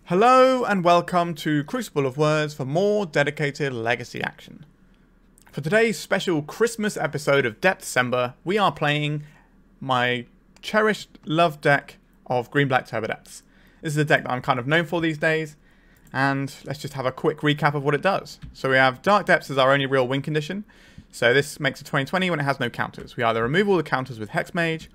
Hello and welcome to Crucible of Words for more dedicated legacy action. For today's special Christmas episode of Depthsmas, we are playing my cherished loved deck of Green-Black Turbodepths. This is a deck that I'm kind of known for these days, and let's just have a quick recap of what it does. So we have Dark Depths as our only real win condition, so this makes a 20/20 when it has no counters. We either remove all the counters with Hexmage,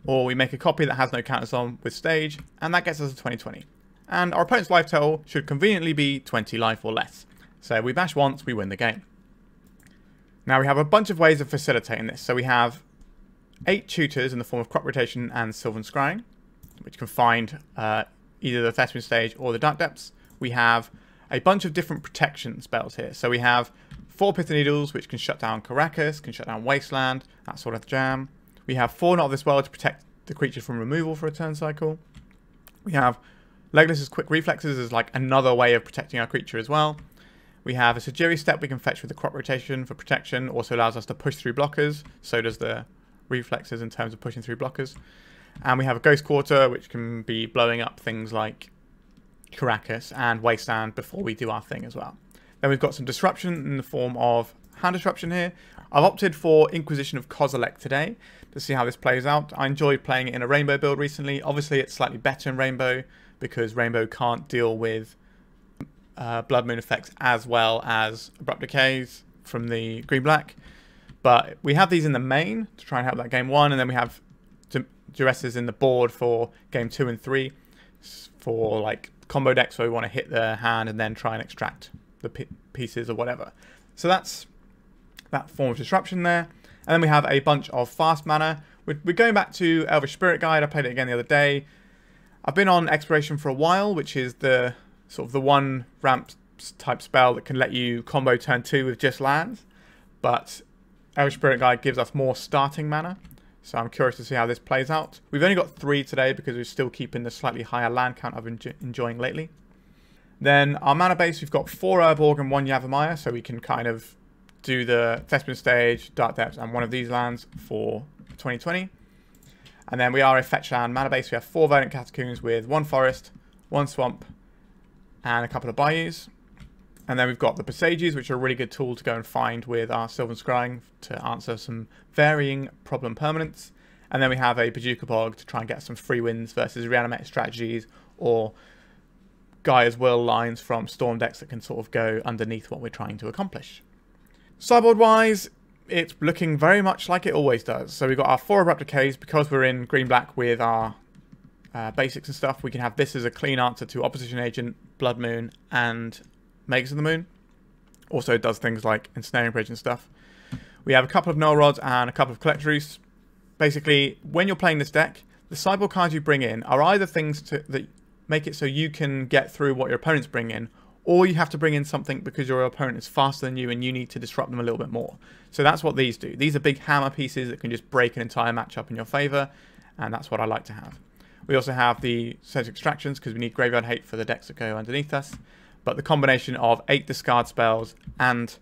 or we make a copy that has no counters on with Stage, and that gets us a 20/20. And our opponent's life total should conveniently be 20 life or less. So we bash once, we win the game. Now we have a bunch of ways of facilitating this. So we have 8 tutors in the form of Crop Rotation and Sylvan Scrying, which can find either the Thespian stage or the Dark Depths. We have a bunch of different protection spells here. So we have 4 Pithing Needles, which can shut down Karakas, can shut down Wasteland, that sort of jam. We have 4 Not of This World to protect the creature from removal for a turn cycle. We have Legolas's Quick Reflexes is like another way of protecting our creature as well. We have a Sejiri Steppe we can fetch with the Crop Rotation for protection. Also allows us to push through blockers. So does the Reflexes in terms of pushing through blockers. And we have a Ghost Quarter, which can be blowing up things like Karakas and Wasteland before we do our thing as well. Then we've got some disruption in the form of hand disruption here. I've opted for Inquisition of Kozilek today to see how this plays out. I enjoyed playing it in a Rainbow build recently. Obviously it's slightly better in Rainbow, because Rainbow can't deal with Blood Moon effects as well as Abrupt Decays from the Green-Black. But we have these in the main to try and help that game 1, and then we have Duresses in the board for game 2 and 3 for like combo decks where we want to hit the hand and then try and extract the pieces or whatever. So that's that form of disruption there. And then we have a bunch of fast mana. We're going back to Elvish Spirit Guide. I played it again the other day. I've been on Exploration for a while, which is the sort of the one ramp type spell that can let you combo turn 2 with just lands. But Elvish Spirit Guide gives us more starting mana. So I'm curious to see how this plays out. We've only got 3 today because we're still keeping the slightly higher land count I've been enjoying lately. Then our mana base, we've got 4 Urborg and 1 Yavimaya, so we can kind of do the Thespian stage, Dark Depths, and one of these lands for 2020. And then we are a fetch land mana base. We have 4 Verdant Catacombs with 1 forest, 1 swamp, and a couple of bayous. And then we've got the Boseijus, which are a really good tool to go and find with our Sylvan Scrying to answer some varying problem permanents. And then we have a Bojuka Bog to try and get some free wins versus reanimated strategies or Gaia's Will lines from Storm decks that can sort of go underneath what we're trying to accomplish. Sideboard-wise, it's looking very much like it always does. So we've got our 4 Abrupt Decays. Because we're in Green-Black with our basics and stuff, we can have this as a clean answer to Opposition Agent, Blood Moon, and Magus of the Moon. Also does things like Ensnaring Bridge and stuff. We have a couple of Null Rods and a couple of Collector Ouphes. Basically, when you're playing this deck, the sideboard cards you bring in are either things that make it so you can get through what your opponents bring in, or you have to bring in something because your opponent is faster than you and you need to disrupt them a little bit more. So that's what these do. These are big hammer pieces that can just break an entire matchup in your favour, and that's what I like to have. We also have the Surgical Extractions because we need Graveyard Hate for the decks that go underneath us. But the combination of 8 discard spells and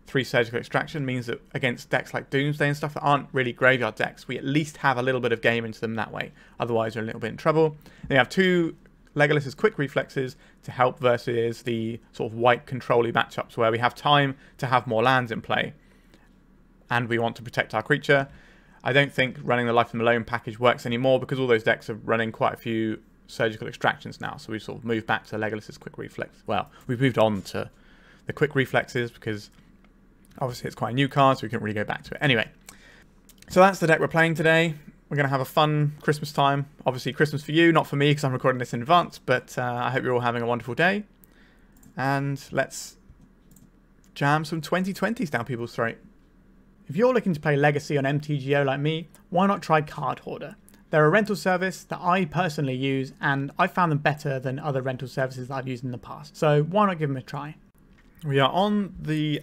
3 Surgical Extraction means that against decks like Doomsday and stuff that aren't really graveyard decks, we at least have a little bit of game into them that way. Otherwise, we're a little bit in trouble. Then we have 2 Legolas's Quick Reflexes to help versus the sort of white control-y matchups where we have time to have more lands in play and we want to protect our creature. I don't think running the Life of Malone package works anymore because all those decks are running quite a few Surgical Extractions now, so we've sort of moved back to Legolas's Quick Reflex. Well, we've moved on to the Quick Reflexes because obviously it's quite a new card, so we couldn't really go back to it. Anyway, so that's the deck we're playing today. We're going to have a fun Christmas time. Obviously Christmas for you, not for me because I'm recording this in advance, but I hope you're all having a wonderful day. And let's jam some 2020s down people's throat. If you're looking to play Legacy on MTGO like me, why not try Card Hoarder? They're a rental service that I personally use, and I found them better than other rental services that I've used in the past. So why not give them a try? We are on the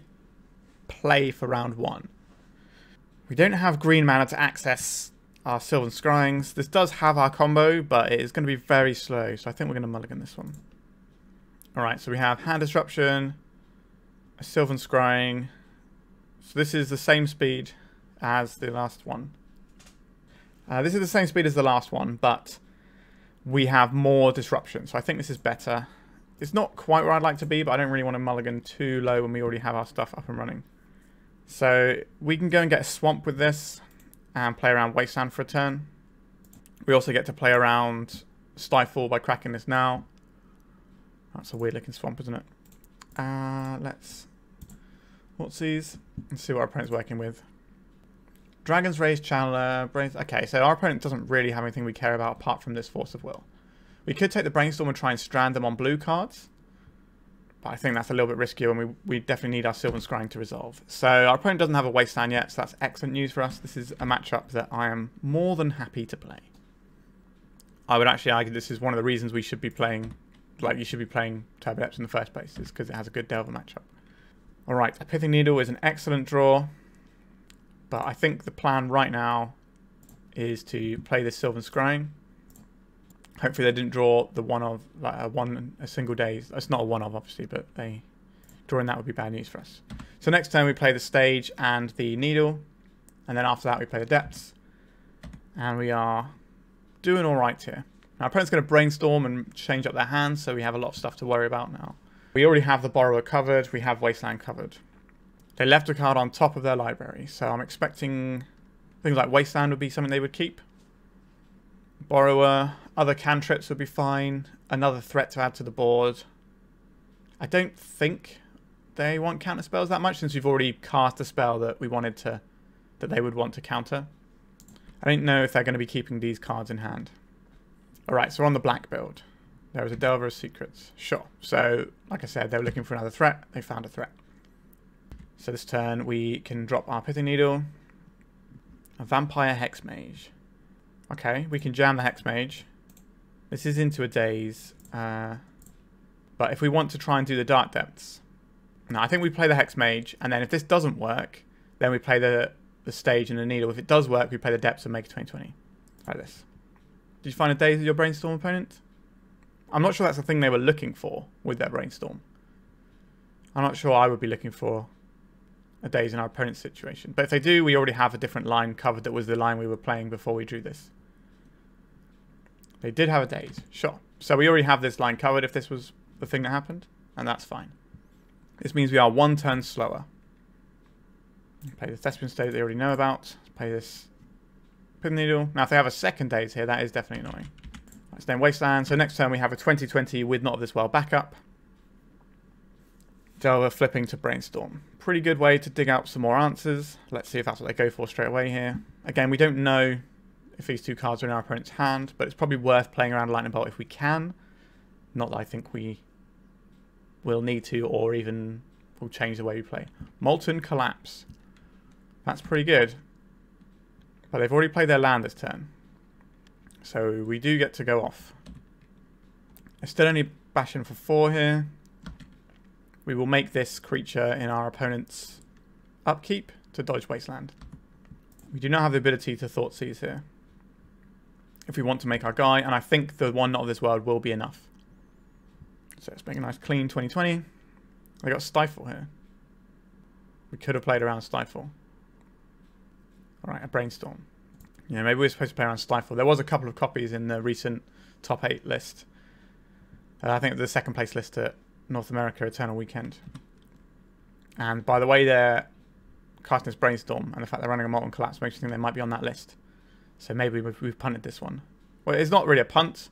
play for round 1. We don't have green mana to access our Sylvan Scryings. This does have our combo, but it is going to be very slow, so I think we're going to mulligan this one. Alright, so we have Hand Disruption, a Sylvan Scrying. So this is the same speed as the last one. This is the same speed as the last one, but we have more disruption. So I think this is better. It's not quite where I'd like to be, but I don't really want to mulligan too low when we already have our stuff up and running. So we can go and get a swamp with this and play around Wasteland for a turn. We also get to play around Stifle by cracking this now. That's a weird looking swamp, isn't it? Let's Thoughtseize and see what our opponent's working with. Dragon's Rage, Channeler, Brains. Okay, so our opponent doesn't really have anything we care about apart from this Force of Will. We could take the Brainstorm and try and strand them on blue cards, but I think that's a little bit riskier, and we definitely need our Sylvan Scrying to resolve. So our opponent doesn't have a Wasteland yet, so that's excellent news for us. This is a matchup that I am more than happy to play. I would actually argue this is one of the reasons we should be playing, like you should be playing Turbodepths in the first place, is because it has a good Delver matchup. Alright, a Pithing Needle is an excellent draw, but I think the plan right now is to play this Sylvan Scrying. Hopefully they didn't draw the one of, like a single day. It's not a one of, obviously, but drawing that would be bad news for us. So next turn we play the Stage and the Needle, and then after that we play the Depths, and we are doing all right here. Our opponent's going to Brainstorm and change up their hands, so we have a lot of stuff to worry about now. We already have the Borrower covered, we have Wasteland covered. They left a card on top of their library, so I'm expecting things like Wasteland would be something they would keep. Borrower, other cantrips would be fine. Another threat to add to the board. I don't think they want counter spells that much, since we've already cast a spell that we wanted to, that they would want to counter. I don't know if they're going to be keeping these cards in hand. Alright, so we're on the black build. There is a Delver of Secrets. Sure. So, like I said, they were looking for another threat. They found a threat. So this turn we can drop our Pithing Needle. A Vampire Hexmage. Okay, we can jam the Hexmage. This is into a daze. But if we want to try and do the Dark Depths... No, I think we play the Hexmage, and then if this doesn't work, then we play the Stage and the Needle. If it does work, we play the Depths and make a 20/20. Like this. Did you find a daze with your Brainstorm opponent? I'm not sure that's the thing they were looking for with their Brainstorm. I'm not sure I would be looking for a daze in our opponent's situation. But if they do, we already have a different line covered that was the line we were playing before we drew this. They did have a daze, sure. So we already have this line covered if this was the thing that happened, and that's fine. This means we are one turn slower. Play the Thespian state they already know about. Let's play this Pithing Needle. Now if they have a second daze here, that is definitely annoying. Let's then Wasteland. So next turn we have a 20/20 with Not of This World backup. Delver flipping to Brainstorm. Pretty good way to dig out some more answers. Let's see if that's what they go for straight away here. Again, we don't know if these two cards are in our opponent's hand, but it's probably worth playing around Lightning Bolt if we can. Not that I think we will need to, or even will change the way we play. Molten Collapse. That's pretty good. But they've already played their land this turn. So we do get to go off. I still only bash in for 4 here. We will make this creature in our opponent's upkeep to dodge Wasteland. We do not have the ability to Thoughtseize here if we want to make our guy, and I think the one Not of This World will be enough. So let's make a nice clean 20/20. They got Stifle here. We could have played around Stifle. Alright, a Brainstorm. Yeah, maybe we're supposed to play around Stifle. There was a couple of copies in the recent top 8 list. I think it was the second place list at North America Eternal Weekend. And by the way they're casting this Brainstorm, and the fact they're running a Molten Collapse makes me think they might be on that list. So maybe we've punted this one. Well, it's not really a punt,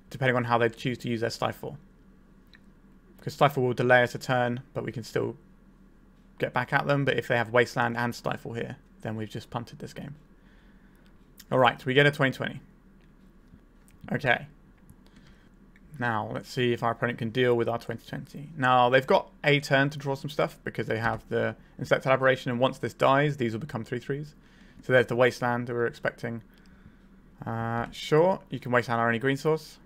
depending on how they choose to use their Stifle. Because Stifle will delay us a turn, but we can still get back at them. But if they have Wasteland and Stifle here, then we've just punted this game. Alright, we get a 20/20. Okay. Now, let's see if our opponent can deal with our 20/20. Now, they've got a turn to draw some stuff because they have the Insect Aberration, and once this dies, these will become 3/3s. So there's the Wasteland that we're expecting. Sure, you can Wasteland our only green source.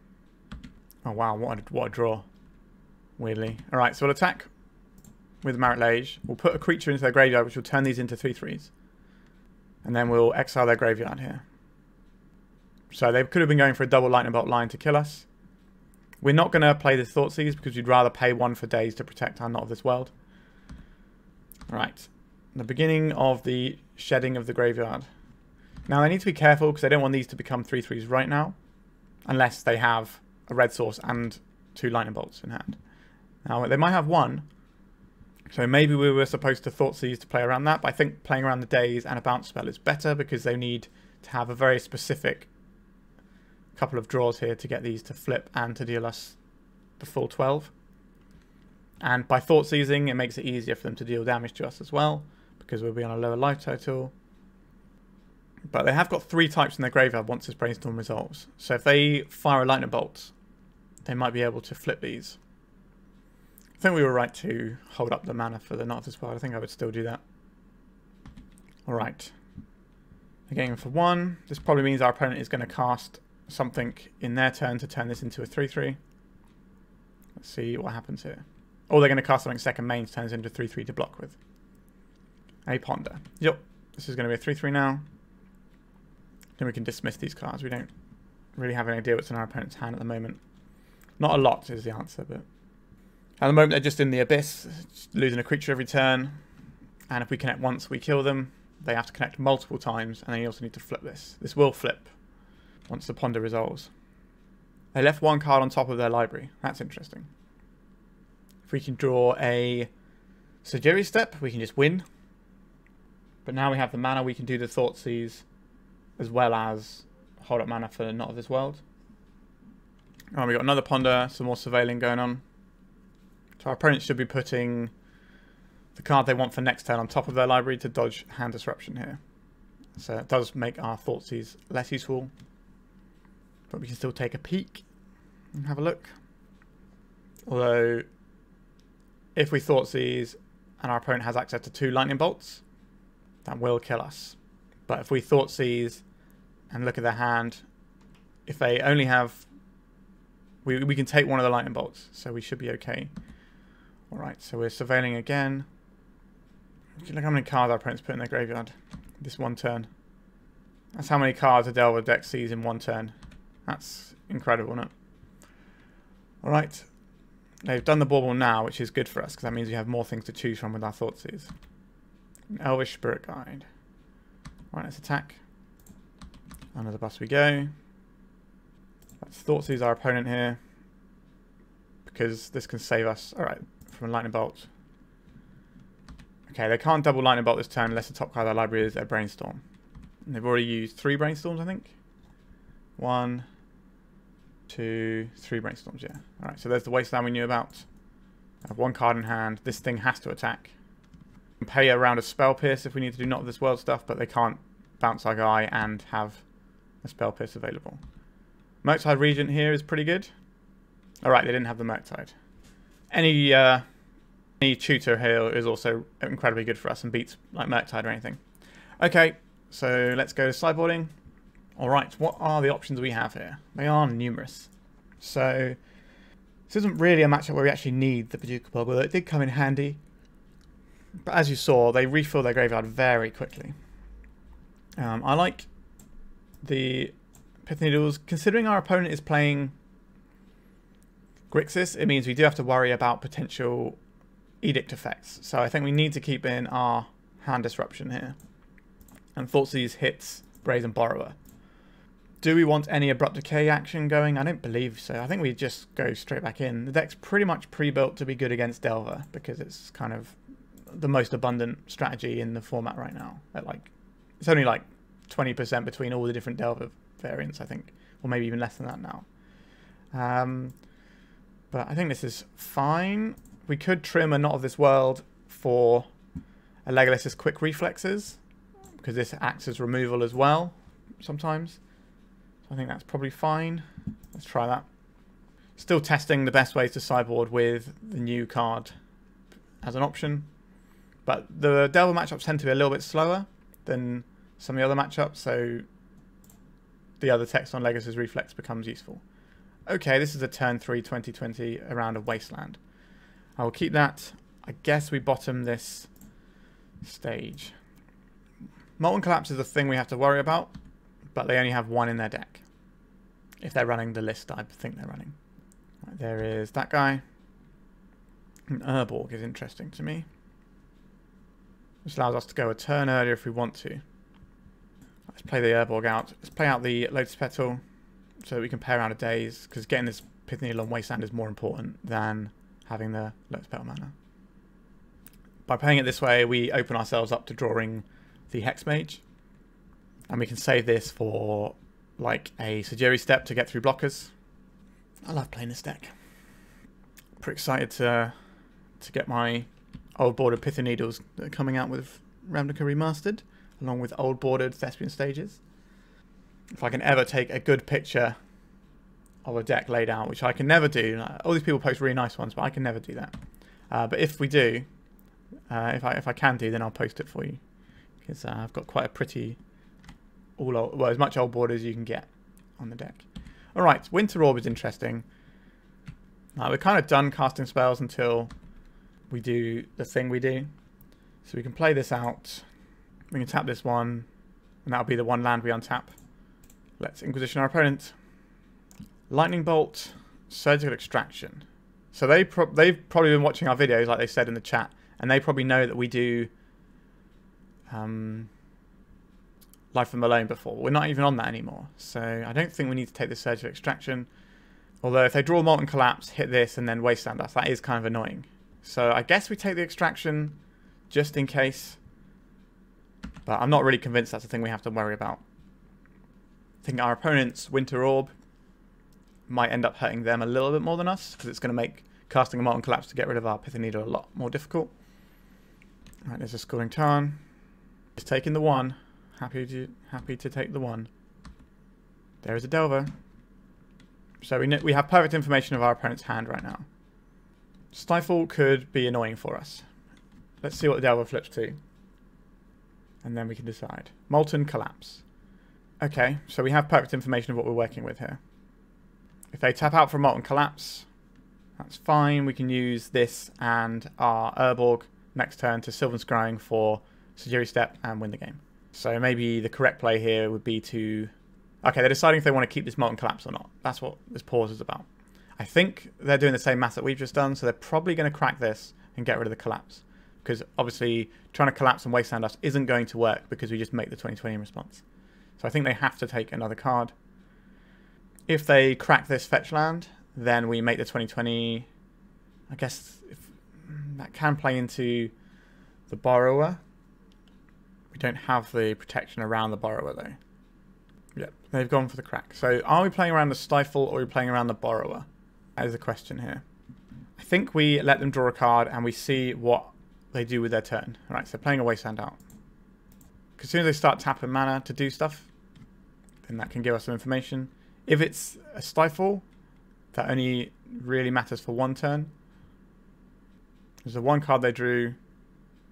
Oh wow, what a draw. Weirdly. Alright, so we'll attack with Marit Lage. We'll put a creature into their graveyard, which will turn these into 3/3s. And then we'll exile their graveyard here. So they could have been going for a double Lightning Bolt line to kill us. We're not going to play this Thoughtseize because we'd rather pay 1 for days to protect our Not of This World. Right. The beginning of the shedding of the graveyard. Now they need to be careful because they don't want these to become 3/3s right now. unless they have a red source and 2 lightning bolts in hand. Now, they might have 1, so maybe we were supposed to Thoughtseize to play around that, but I think playing around the days and a bounce spell is better because they need to have a very specific couple of draws here to get these to flip and to deal us the full 12. And by Thoughtseizing, it makes it easier for them to deal damage to us as well, because we'll be on a lower life total. But they have got 3 types in their graveyard once this Brainstorm resolves. So if they fire a Lightning Bolt, they might be able to flip these. I think we were right to hold up the mana for the Not of This World. I think I would still do that. Alright. They're getting for 1. This probably means our opponent is going to cast something in their turn to turn this into a 3/3. Let's see what happens here. Or they're going to cast something second main to turn this into a 3/3 to block with. A Ponder. Yep. This is going to be a 3/3 now. Then we can dismiss these cards. We don't really have any idea what's in our opponent's hand at the moment. Not a lot is the answer, but at the moment they're just in the Abyss, losing a creature every turn. And if we connect once, we kill them. They have to connect multiple times, and then you also need to flip this. This will flip once the Ponder resolves. They left 1 card on top of their library. That's interesting. If we can draw a Sejiri Steppe, we can just win. But now we have the mana, we can do the Thoughtseize as well as hold up mana for Not of This World. Oh, we got another Ponder, some more surveilling going on. So our opponent should be putting the card they want for next turn on top of their library to dodge hand disruption here. So it does make our Thoughtseize less useful. But we can still take a peek and have a look. Although, if we Thoughtseize and our opponent has access to 2 lightning bolts, that will kill us. But if we Thoughtseize and look at their hand, if they only have... We can take one of the lightning bolts, so we should be okay. Alright, so we're surveilling again. Look how many cards our opponents put in their graveyard this one turn. That's how many cards a Delver deck sees in one turn. That's incredible, isn't it? Alright. They've done the bauble now, which is good for us, because that means we have more things to choose from with our Thoughtseize. Elvish Spirit Guide. Alright, let's attack. Under the bus we go. Let's Thoughtseize our opponent here, because this can save us. Alright, from a Lightning Bolt. Okay, they can't double Lightning Bolt this turn unless the top card of their library is their Brainstorm. And they've already used 3 Brainstorms, I think. 1, 2, 3 Brainstorms, yeah. Alright, so there's the Wasteland we knew about. I have 1 card in hand. This thing has to attack. We can pay a round of Spell Pierce if we need to do Not of This World stuff, but they can't bounce our guy and have a Spell Pierce available. Murktide Regent here is pretty good. Alright, they didn't have the Murktide. Any tutor here is also incredibly good for us and beats like Murktide or anything. Okay, so let's go to sideboarding. Alright, what are the options we have here? They are numerous. So, this isn't really a matchup where we actually need the Bojuka Bog, although it did come in handy. But as you saw, they refill their graveyard very quickly. I like the Pithing Needles. Considering our opponent is playing Grixis, it means we do have to worry about potential Edict effects. So I think we need to keep in our hand disruption here. And Thoughtseize hits Brazen Borrower. Do we want any Abrupt Decay action going? I don't believe so. I think we just go straight back in. The deck's pretty much pre-built to be good against Delver, because it's kind of the most abundant strategy in the format right now. It's only like 20% between all the different Delver variants, I think. Or maybe even less than that now. But I think this is fine. We could trim a Not of This World for a Legolas' quick reflexes, because this acts as removal as well sometimes. So I think that's probably fine. Let's try that. Still testing the best ways to sideboard with the new card as an option. But the Delver matchups tend to be a little bit slower than some of the other matchups, so the other text on Legolas' reflex becomes useful. Okay, this is a turn 3 2020 around a Wasteland. I will keep that. I guess we bottom this stage. Molten Collapse is a thing we have to worry about, but they only have 1 in their deck. If they're running the list I think they're running. Right, there is that guy. And Urborg is interesting to me. This allows us to go a turn earlier if we want to. Let's play the Urborg out. Let's play out the Lotus Petal. so that we can play around a daze, because getting this Pithing Needle on Wasteland is more important than having the Lotus Petal mana. By playing it this way, we open ourselves up to drawing the Hexmage, and we can save this for like a Sejiri Steppe to get through blockers. I love playing this deck. Pretty excited to get my old bordered Pithing Needles that are coming out with Ravnica Remastered, along with old bordered Thespian stages. If I can ever take a good picture of a deck laid out, which I can never do. All these people post really nice ones, but I can never do that. But if we do, if I can do, then I'll post it for you, because I've got quite a pretty, well, as much old border as you can get on the deck. All right, Winter Orb is interesting. We're kind of done casting spells until we do the thing we do. So we can play this out. We can tap this one, and that'll be the one land we untap. Let's Inquisition our opponent. Lightning Bolt, Surgical Extraction. So they've probably been watching our videos, like they said in the chat, and they probably know that we do Life from Malone before. We're not even on that anymore, so I don't think we need to take the Surgical Extraction. Although if they draw Molten Collapse, hit this, and then Wasteland us, that is kind of annoying. So I guess we take the Extraction just in case, but I'm not really convinced that's the thing we have to worry about. I think our opponent's Winter Orb might end up hurting them a little bit more than us, because it's going to make casting a Molten Collapse to get rid of our Pithing Needle a lot more difficult. Alright, there's a Scalding Tarn. Just taking the one. Happy to take the one. There is a Delver. So we have perfect information of our opponent's hand right now. Stifle could be annoying for us. Let's see what the Delver flips to, and then we can decide. Molten Collapse. Okay, so we have perfect information of what we're working with here. If they tap out for Molten Collapse, that's fine. We can use this and our Urborg next turn to Sylvan Scrying for Sejiri Steppe and win the game. So maybe the correct play here would be to... Okay, they're deciding if they want to keep this Molten Collapse or not. That's what this pause is about. I think they're doing the same math that we've just done, so they're probably going to crack this and get rid of the Collapse. Because obviously trying to collapse and Wasteland us isn't going to work, because we just make the 2020 in response. So I think they have to take another card. If they crack this fetch land, then we make the 2020. I guess that can play into the Borrower. We don't have the protection around the Borrower though. Yep, they've gone for the crack. So are we playing around the Stifle or are we playing around the Borrower? That is the question here. I think we let them draw a card and we see what they do with their turn. Alright, so playing a Wasteland out. Because as soon as they start tapping mana to do stuff, then that can give us some information. If it's a Stifle, that only really matters for one turn. There's the one card they drew.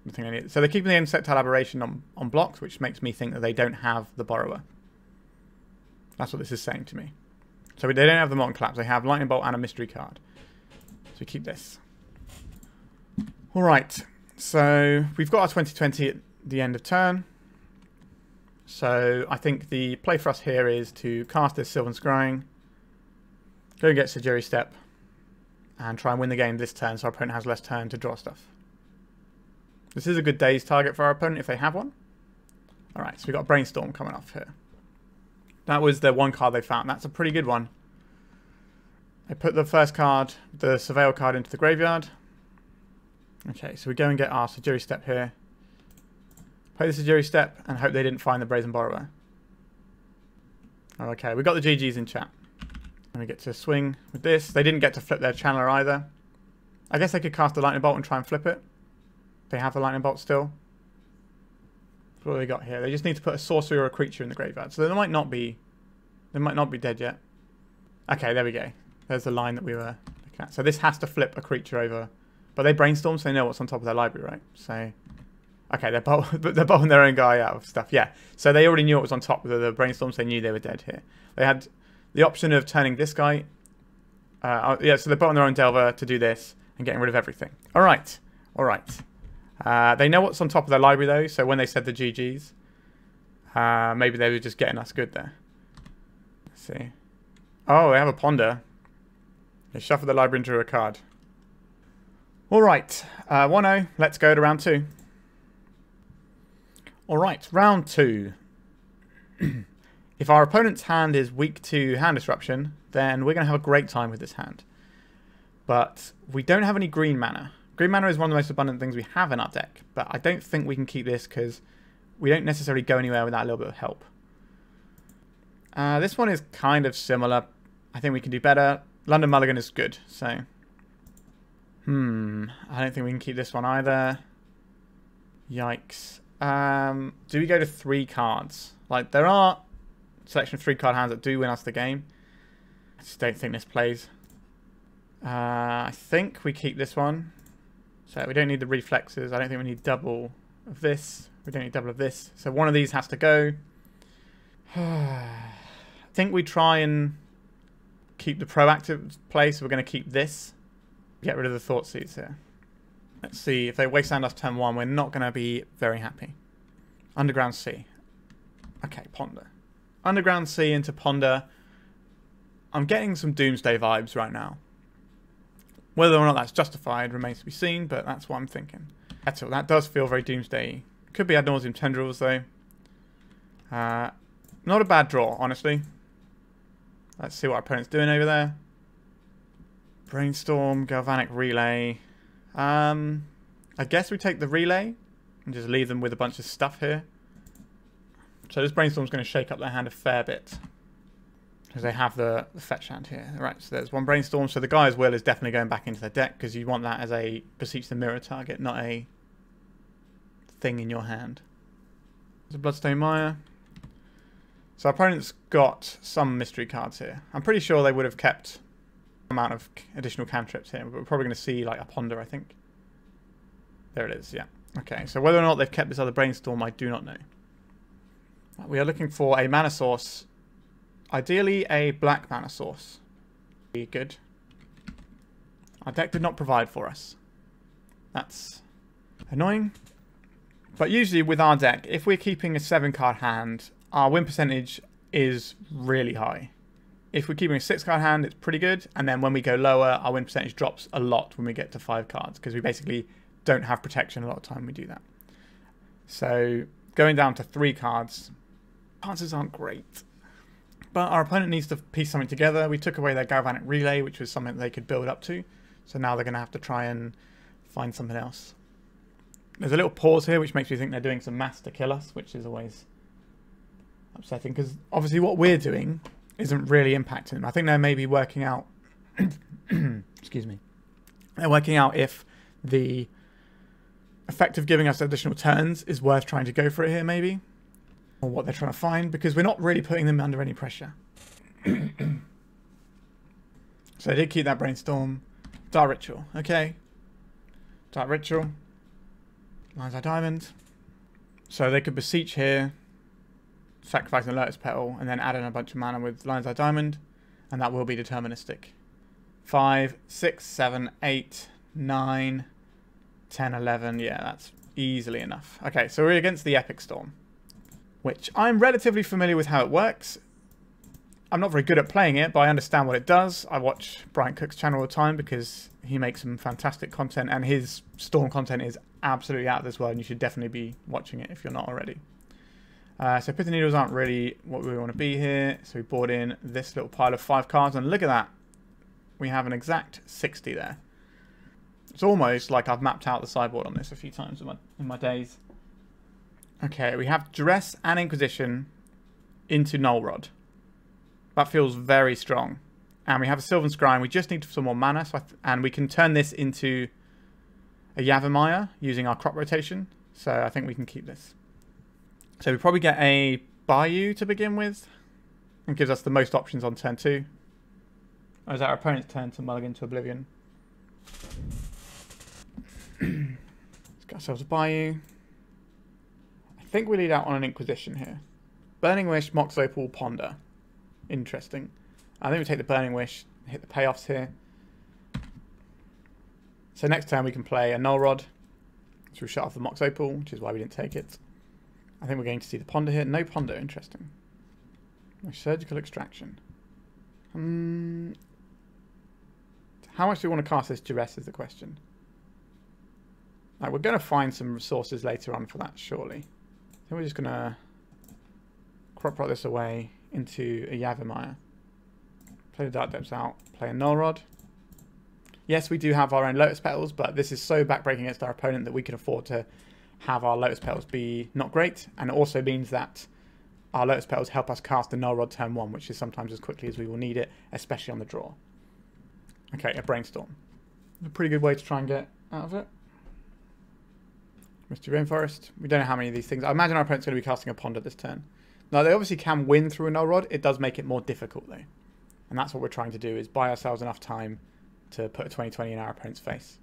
Nothing I need. So they're keeping the Insectile Aberration on blocks, which makes me think that they don't have the Borrower. That's what this is saying to me. So they don't have the Molten Collapse. They have Lightning Bolt and a Mystery card. So we keep this. Alright. So we've got our 2020 at the end of turn. So I think the play for us here is to cast this Sylvan Scrying, go and get Sejiri Steppe, and try and win the game this turn so our opponent has less turn to draw stuff. This is a good day's target for our opponent if they have one. Alright, so we've got Brainstorm coming off here. That was the one card they found. That's a pretty good one. They put the first card, the Surveil card, into the graveyard. Okay, so we go and get our Sejiri Steppe here. Play the Sejiri Steppe and hope they didn't find the Brazen Borrower. Okay, we got the GGs in chat. And we get to swing with this. They didn't get to flip their Channeler either. I guess they could cast the Lightning Bolt and try and flip it. They have the Lightning Bolt still. What do they got here? They just need to put a sorcery or a creature in the graveyard. So they might not be dead yet. Okay, there we go. There's the line that we were looking at. So this has to flip a creature over. But they brainstorm, so they know what's on top of their library, right? So, okay, they're bowling their own guy out of stuff. Yeah, so they already knew what was on top of the brainstorm, so they knew they were dead here. They had the option of turning this guy. Yeah, so they're bowling their own Delver to do this and getting rid of everything. All right, all right. They know what's on top of their library, though, so when they said the GGs, maybe they were just getting us good there. Let's see. Oh, they have a Ponder. They shuffle the library and drew a card. All right, 1-0. Let's go to round 2. All right, round 2. If our opponent's hand is weak to hand disruption, then we're going to have a great time with this hand. But we don't have any green mana. Green mana is one of the most abundant things we have in our deck, but I don't think we can keep this because we don't necessarily go anywhere without a little bit of help. This one is kind of similar. I think we can do better. London Mulligan is good, so... I don't think we can keep this one either. Yikes. Do we go to 3 cards? Like, there are a selection of 3-card hands that do win us the game. I just don't think this plays. I think we keep this one. So we don't need the reflexes. I don't think we need double of this. We don't need double of this. So one of these has to go. I think we try and keep the proactive play. So we're going to keep this. Get rid of the Thoughtseize here. Let's see. If they wasteland us turn 1, we're not going to be very happy. Underground Sea. Okay, Ponder. Underground Sea into Ponder. I'm getting some Doomsday vibes right now. Whether or not that's justified remains to be seen, but that's what I'm thinking. That's all. That does feel very Doomsday. Could be Ad Nauseam Tendrils, though. Not a bad draw, honestly. Let's see what our opponent's doing over there. Brainstorm, Galvanic Relay. I guess we take the Relay and just leave them with a bunch of stuff here. So this Brainstorm's going to shake up their hand a fair bit. Because they have the fetch hand here. Right, so there's one Brainstorm. So the Guy's Will is definitely going back into their deck because you want that as a Beseech the Mirror target, not a thing in your hand. There's a Bloodstone Mire. So our opponent's got some mystery cards here. I'm pretty sure they would have kept an amount of additional cantrips here, but we're probably going to see like a Ponder, I think. There it is, yeah. Okay, so whether or not they've kept this other Brainstorm, I do not know. We are looking for a mana source. Ideally, a black mana source. Be good. Our deck did not provide for us. That's annoying. But usually with our deck, if we're keeping a 7-card hand, our win percentage is really high. If we're keeping a 6-card hand, it's pretty good. And then when we go lower, our win percentage drops a lot when we get to 5 cards. Because we basically don't have protection a lot of time we do that. So going down to 3 cards, chances aren't great. But our opponent needs to piece something together. We took away their Galvanic Relay, which was something they could build up to. So now they're going to have to try and find something else. There's a little pause here, which makes me think they're doing some mass to kill us, which is always upsetting. Because obviously what we're doing isn't really impacting them. I think they're maybe working out... excuse me. They're working out if the effect of giving us additional turns is worth trying to go for it here, maybe. Or what they're trying to find, because we're not really putting them under any pressure. So I did keep that Brainstorm. Dark Ritual, okay. Dark Ritual. Lion's Eye Diamond. So they could Beseech here, sacrificing the Lotus Petal, and then add in a bunch of mana with Lion's Eye Diamond, and that will be deterministic. 5, 6, 7, 8, 9, 10, 11. Yeah, that's easily enough. Okay, so we're against the Epic Storm, which I'm relatively familiar with how it works. I'm not very good at playing it, but I understand what it does. I watch Brian Cook's channel all the time because he makes some fantastic content, and his Storm content is absolutely out of this world, and you should definitely be watching it if you're not already. So Pithing Needles aren't really what we want to be here, so we brought in this little pile of 5 cards, and look at that. We have an exact 60 there. It's almost like I've mapped out the sideboard on this a few times in my days. Okay, we have Duress and Inquisition into Null Rod. That feels very strong. And we have a Sylvan Scrying. We just need some more mana. And we can turn this into a Yavimaya using our crop rotation. So I think we can keep this. So we probably get a Bayou to begin with. And gives us the most options on turn 2. Or is that our opponent's turn to mulligan to Oblivion? Let's get ourselves a Bayou. I think we lead out on an Inquisition here. Burning Wish, Mox Opal, Ponder. Interesting. I think we take the Burning Wish, hit the payoffs here. So next turn we can play a Null Rod. So we shut off the Mox Opal, which is why we didn't take it. I think we're going to see the Ponder here. No Ponder, interesting. No Surgical Extraction. How much do we want to cast this Duress is the question. Right, we're going to find some resources later on for that, surely. I think we're just going to crop rot this away. into a Yavimaya. Play the Dark Depths out. Play a Null Rod. Yes, we do have our own Lotus Petals, but this is so backbreaking against our opponent that we can afford to have our Lotus Petals be not great. And it also means that our Lotus Petals help us cast a Null Rod turn 1, which is sometimes as quickly as we will need it, especially on the draw. Okay, a Brainstorm. A pretty good way to try and get out of it. Misty Rainforest. We don't know how many of these things. I imagine our opponent's going to be casting a Ponder this turn. Now, they obviously can win through a Null Rod. It does make it more difficult, though. And that's what we're trying to do, is buy ourselves enough time to put a 20/20 in our opponent's face.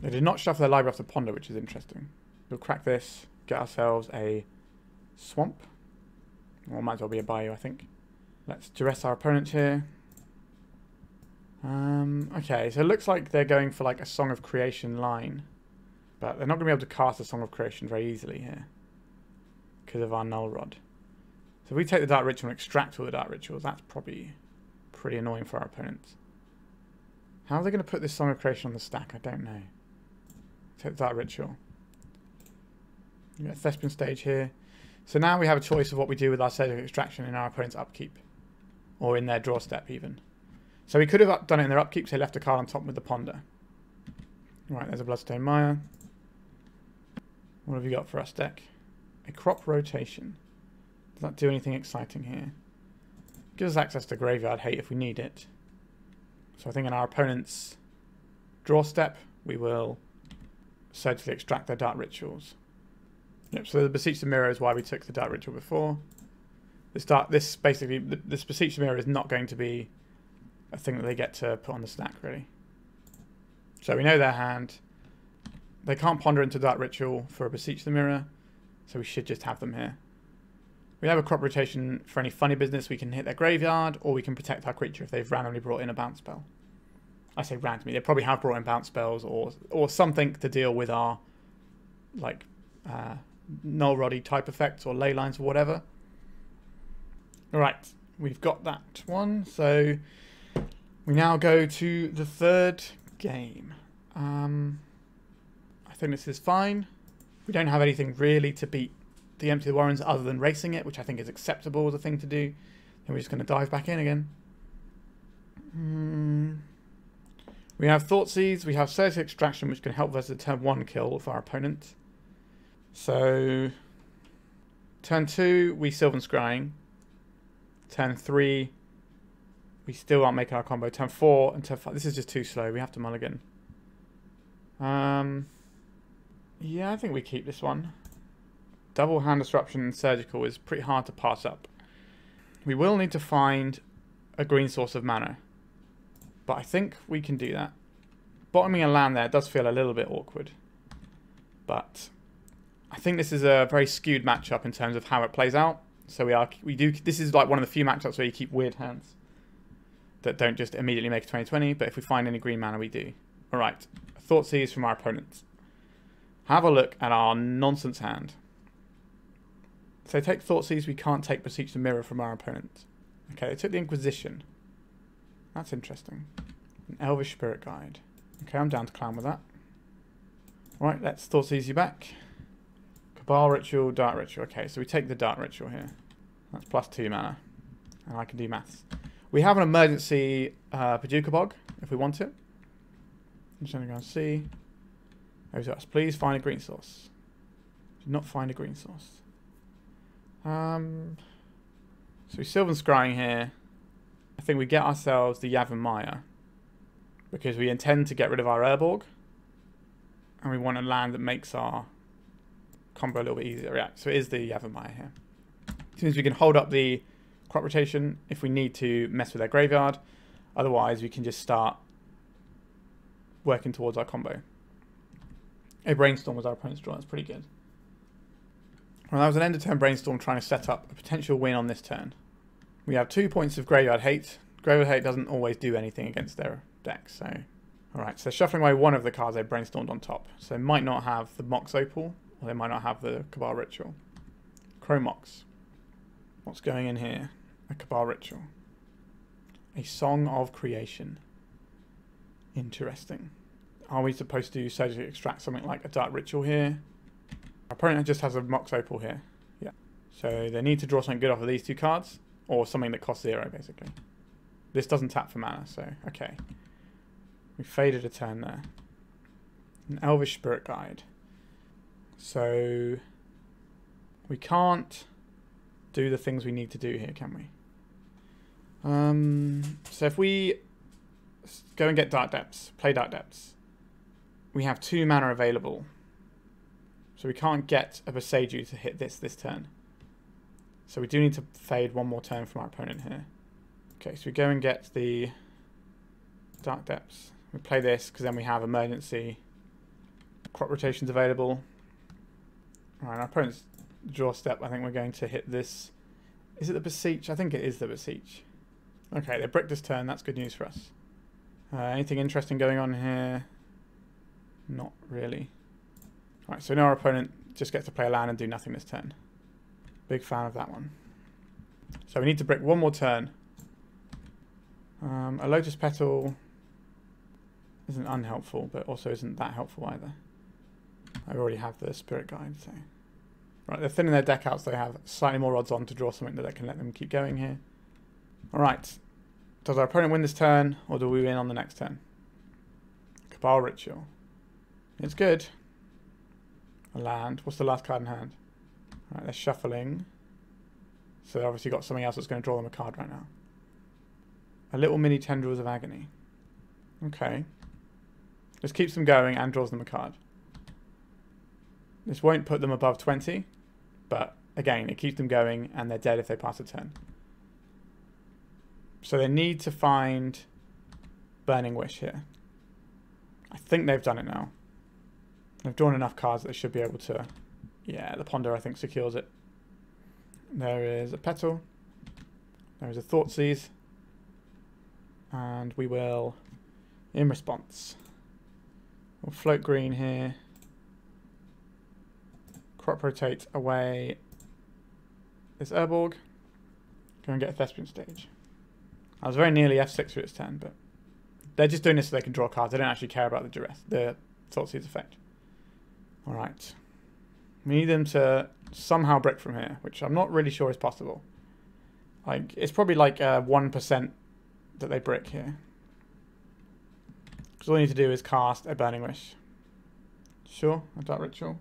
They did not shuffle their library off the Ponder, which is interesting. We'll crack this, get ourselves a Swamp. Or might as well be a Bayou, I think. Let's duress our opponent here. Okay, so it looks like they're going for like a Song of Creation line. But they're not going to be able to cast a Song of Creation very easily here, because of our Null Rod. So if we take the Dark Ritual and extract all the Dark Rituals, that's probably pretty annoying for our opponents. How are they going to put this Song of Creation on the stack? I don't know. Take the Dark Ritual. You get a Thespian stage here. So now we have a choice of what we do with our Sejiri Extraction in our opponent's upkeep. Or in their draw step, even. So we could have done it in their upkeep, so they left a card on top with the Ponder. Right, there's a Bloodstone Maya. What have you got for us, deck? A Crop Rotation. Does that do anything exciting here? Gives us access to Graveyard Hate if we need it. So I think in our opponent's draw step, we will certainly extract their Dark Rituals. Yep, so the Beseech the Mirror is why we took the Dark Ritual before. This Beseech the Mirror is not going to be a thing that they get to put on the stack, really. So we know their hand. They can't ponder into Dark Ritual for a Beseech the Mirror, so we should just have them here. We have a Crop Rotation for any funny business. We can hit their graveyard, or we can protect our creature if they've randomly brought in a bounce spell. I say randomly, they probably have brought in bounce spells or something to deal with our like Null Roddy type effects or ley lines or whatever. Alright, we've got that one. So we now go to the third game. I think this is fine. We don't have anything really to beat the Empty the Warrens other than racing it, which I think is acceptable as a thing to do. Then we're just going to dive back in again. We have Thoughtseize, we have Sejiri Extraction, which can help us at turn 1 kill of our opponent. So turn 2 we Sylvan Scrying. Turn 3 we still aren't making our combo. Turn 4 and turn 5. This is just too slow. We have to mulligan. Yeah, I think we keep this one. Double Hand Disruption and Surgical is pretty hard to pass up. We will need to find a green source of mana, but I think we can do that. Bottoming a land there does feel a little bit awkward, but I think this is a very skewed matchup in terms of how it plays out. So this is like one of the few matchups where you keep weird hands that don't just immediately make a 20/20, but if we find any green mana, we do. Alright, Thoughtseize from our opponent. Have a look at our nonsense hand. So take Thoughtseize, we can't take Beseech the Mirror from our opponent. Okay, they took the Inquisition. That's interesting. An Elvish Spirit Guide. Okay, I'm down to clown with that. Alright, let's Thoughtseize you back. Cabal Ritual, Dark Ritual. Okay, so we take the Dark Ritual here. That's +2 mana. And I can do maths. We have an emergency Bojuka Bog, if we want it. I'm just going to go and see. Over to us. Please find a green source. Did not find a green source. So we Sylvan Scrying here. I think we get ourselves the Yavimaya, because we intend to get rid of our Urborg, and we want a land that makes our combo a little bit easier. Yeah, so it is the Yavimaya here. It means we can hold up the Crop Rotation if we need to mess with their graveyard. Otherwise, we can just start working towards our combo. A Brainstorm was our opponent's draw. That's pretty good. Well, that was an end of turn Brainstorm trying to set up a potential win on this turn. We have 2 points of Graveyard Hate. Graveyard Hate doesn't always do anything against their deck, so... Alright, so shuffling away one of the cards they brainstormed on top. So they might not have the Mox Opal, or they might not have the Cabal Ritual. Chromox. What's going in here? A Cabal Ritual. A Song of Creation. Interesting. Are we supposed to Sejiri Extract something like a Dark Ritual here? Our opponent just has a Mox Opal here. Yeah. So they need to draw something good off of these two cards, or something that costs 0, basically. This doesn't tap for mana, so okay. We faded a turn there. An Elvish Spirit Guide. So we can't do the things we need to do here, can we? So if we go and get Dark Depths, play Dark Depths, we have 2 mana available. So we can't get a Boseiju to hit this turn. So we do need to fade one more turn from our opponent here. Okay, so we go and get the Dark Depths. We play this because then we have emergency crop rotations available. Alright, our opponent's draw step, I think we're going to hit this. Is it the Beseech? I think it is the Beseech. Okay, they bricked this turn. That's good news for us. Anything interesting going on here? Not really. Alright, so now our opponent just gets to play a land and do nothing this turn. Big fan of that one. So we need to brick one more turn. A Lotus Petal isn't unhelpful, but also isn't that helpful either. I already have the Spirit Guide, so... Right, they're thinning their deck out, so they have slightly more odds on to draw something that can let them keep going here. Alright. Does our opponent win this turn, or do we win on the next turn? Cabal Ritual. It's good. A land. What's the last card in hand? Alright, they're shuffling. So they've obviously got something else that's going to draw them a card right now. A little mini Tendrils of Agony. Okay. This keeps them going and draws them a card. This won't put them above 20, but again, it keeps them going and they're dead if they pass a turn. So they need to find Burning Wish here. I think they've done it now. They've drawn enough cards that they should be able to... Yeah, the Ponder I think secures it. There is a Petal. There is a Thoughtseize. And we will, in response, we'll float green here. Crop rotate away this Urborg. Go and get a Thespian stage. I was very nearly F6 for its turn, but they're just doing this so they can draw cards. They don't actually care about the Duress, the Thoughtseize effect. Alright. We need them to somehow brick from here, which I'm not really sure is possible. Like, it's probably like 1% that they brick here. Because all you need to do is cast a Burning Wish. Sure, a Dark Ritual.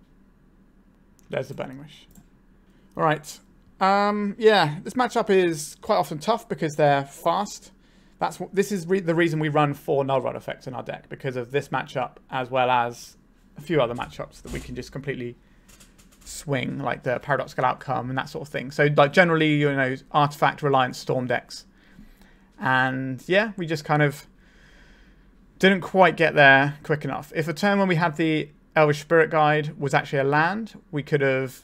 There's the Burning Wish. Alright. Yeah, this matchup is quite often tough because they're fast. This is the reason we run 4 Null Rod effects in our deck, because of this matchup as well as a few other matchups that we can just completely swing, like the Paradoxical Outcome and that sort of thing. So like generally, you know, artifact reliant storm decks. And yeah, we just kind of didn't quite get there quick enough. If a turn when we had the Elvish Spirit Guide was actually a land, we could have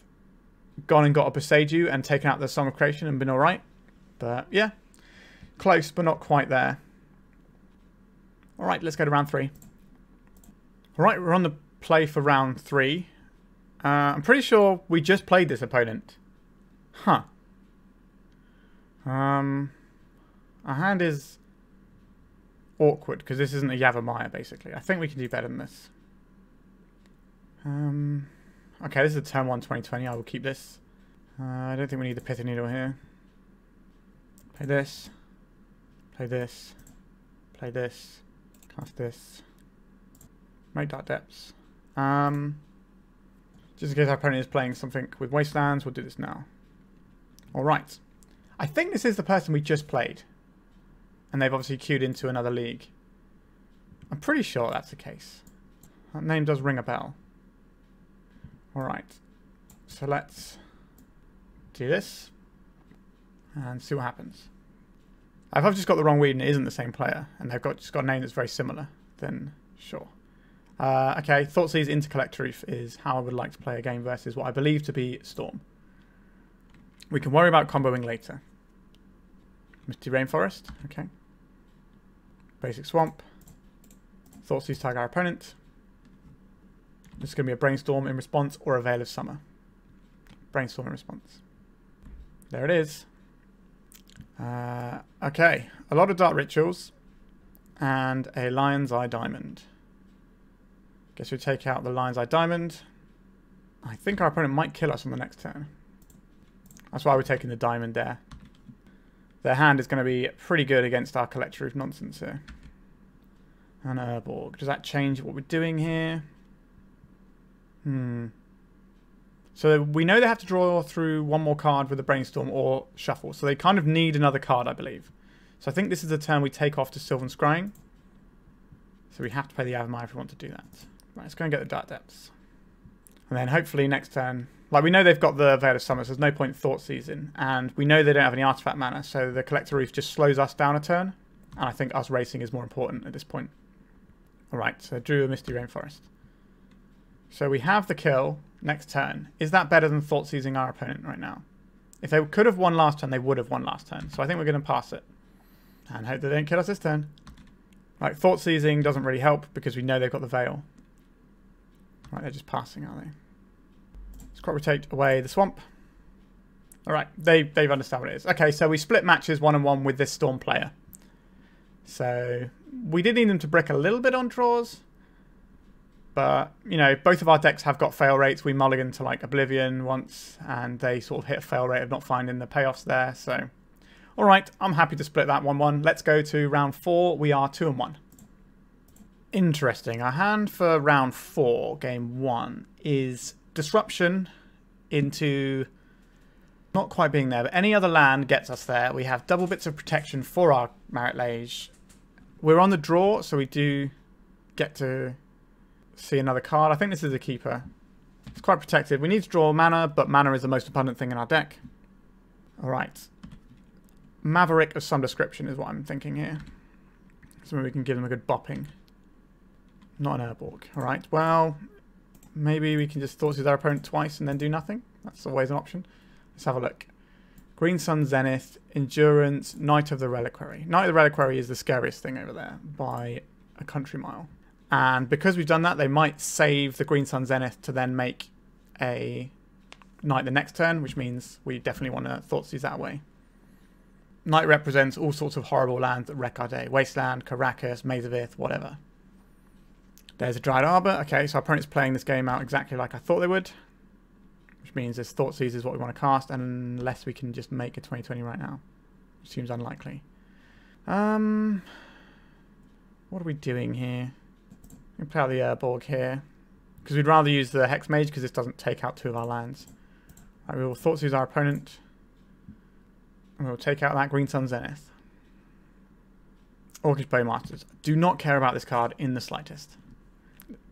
gone and got a Boseiju and taken out the Song of Creation and been alright. But yeah, close but not quite there. Alright, let's go to round 3. Alright, we're on the play for round 3. I'm pretty sure we just played this opponent. Huh. Our hand is awkward because this isn't a Yavimaya, basically. I think we can do better than this. Okay, this is a turn 1 2020. I will keep this. I don't think we need the Pithing Needle here. Play this. Play this. Play this. Cast this. Make Dark Depths. Just in case our opponent is playing something with Wastelands, we'll do this now. Alright. I think this is the person we just played. And they've obviously queued into another league. I'm pretty sure that's the case. That name does ring a bell. Alright. So let's do this. And see what happens. If I've just got the wrong weed and it isn't the same player, and they've just got a name that's very similar, then sure. Okay, Thoughtseize into Collector Ouphe is how I would like to play a game versus what I believe to be Storm. We can worry about comboing later. Misty Rainforest, okay. Basic Swamp. Thoughtseize tag our opponent. This is going to be a Brainstorm in response or a Veil of Summer. Brainstorm in response. There it is. Okay, a lot of Dark Rituals and a Lion's Eye Diamond. Guess we take out the Lion's Eye Diamond. I think our opponent might kill us on the next turn. That's why we're taking the diamond there. Their hand is going to be pretty good against our Collector Ouphe nonsense here. And Urborg. Does that change what we're doing here? So we know they have to draw through one more card with a Brainstorm or Shuffle. So they kind of need another card, I believe. So I think this is the turn we take off to Sylvan Scrying. So we have to play the Yavimaya if we want to do that. Right, let's go and get the Dark Depths. And then hopefully next turn... Like, we know they've got the Veil of Summer, so there's no point in Thoughtseizing. And we know they don't have any artifact mana, so the Collector Ouphe just slows us down a turn. And I think us racing is more important at this point. Alright, so drew a Misty Rainforest. So we have the kill next turn. Is that better than Thoughtseizing our opponent right now? If they could have won last turn, they would have won last turn. So I think we're going to pass it. And hope they don't kill us this turn. Right, Thoughtseizing doesn't really help because we know they've got the Veil. Right, they're just passing, are they? Let's crop rotate away the swamp. Alright, they've understood what it is. Okay, so we split matches 1-on-1 with this Storm player. So we did need them to brick a little bit on draws. But, you know, both of our decks have got fail rates. We mulligan to like Oblivion once, and they sort of hit a fail rate of not finding the payoffs there. So, alright, I'm happy to split that 1-1. Let's go to round 4. We are 2-1. Interesting. Our hand for round 4, game 1, is Disruption into not quite being there, but any other land gets us there. We have double bits of protection for our Marit Lage. We're on the draw, so we do get to see another card. I think this is a keeper. It's quite protected. We need to draw mana, but mana is the most abundant thing in our deck. Alright. Maverick of some description is what I'm thinking here. So maybe we can give them a good bopping. Not an Urborg. Alright, well, maybe we can just Thoughtseize our opponent twice and then do nothing. That's always an option. Let's have a look. Green Sun Zenith, Endurance, Knight of the Reliquary. Knight of the Reliquary is the scariest thing over there by a country mile. And because we've done that, they might save the Green Sun Zenith to then make a Knight the next turn, which means we definitely want to Thoughtseize that away. Knight represents all sorts of horrible lands that wreck our day. Wasteland, Karakas, Maze of Ith, whatever. There's a Dryad Arbor. Okay, so our opponent's playing this game out exactly like I thought they would. Which means this Thoughtseize is what we want to cast, unless we can just make a 2020 right now. Which seems unlikely. What are we doing here? We play out the Urborg here. Because we'd rather use the Hexmage, because this doesn't take out 2 of our lands. Right, we will Thoughtseize our opponent. And we'll take out that Green Sun Zenith. Orcish Bowmasters. Do not care about this card in the slightest.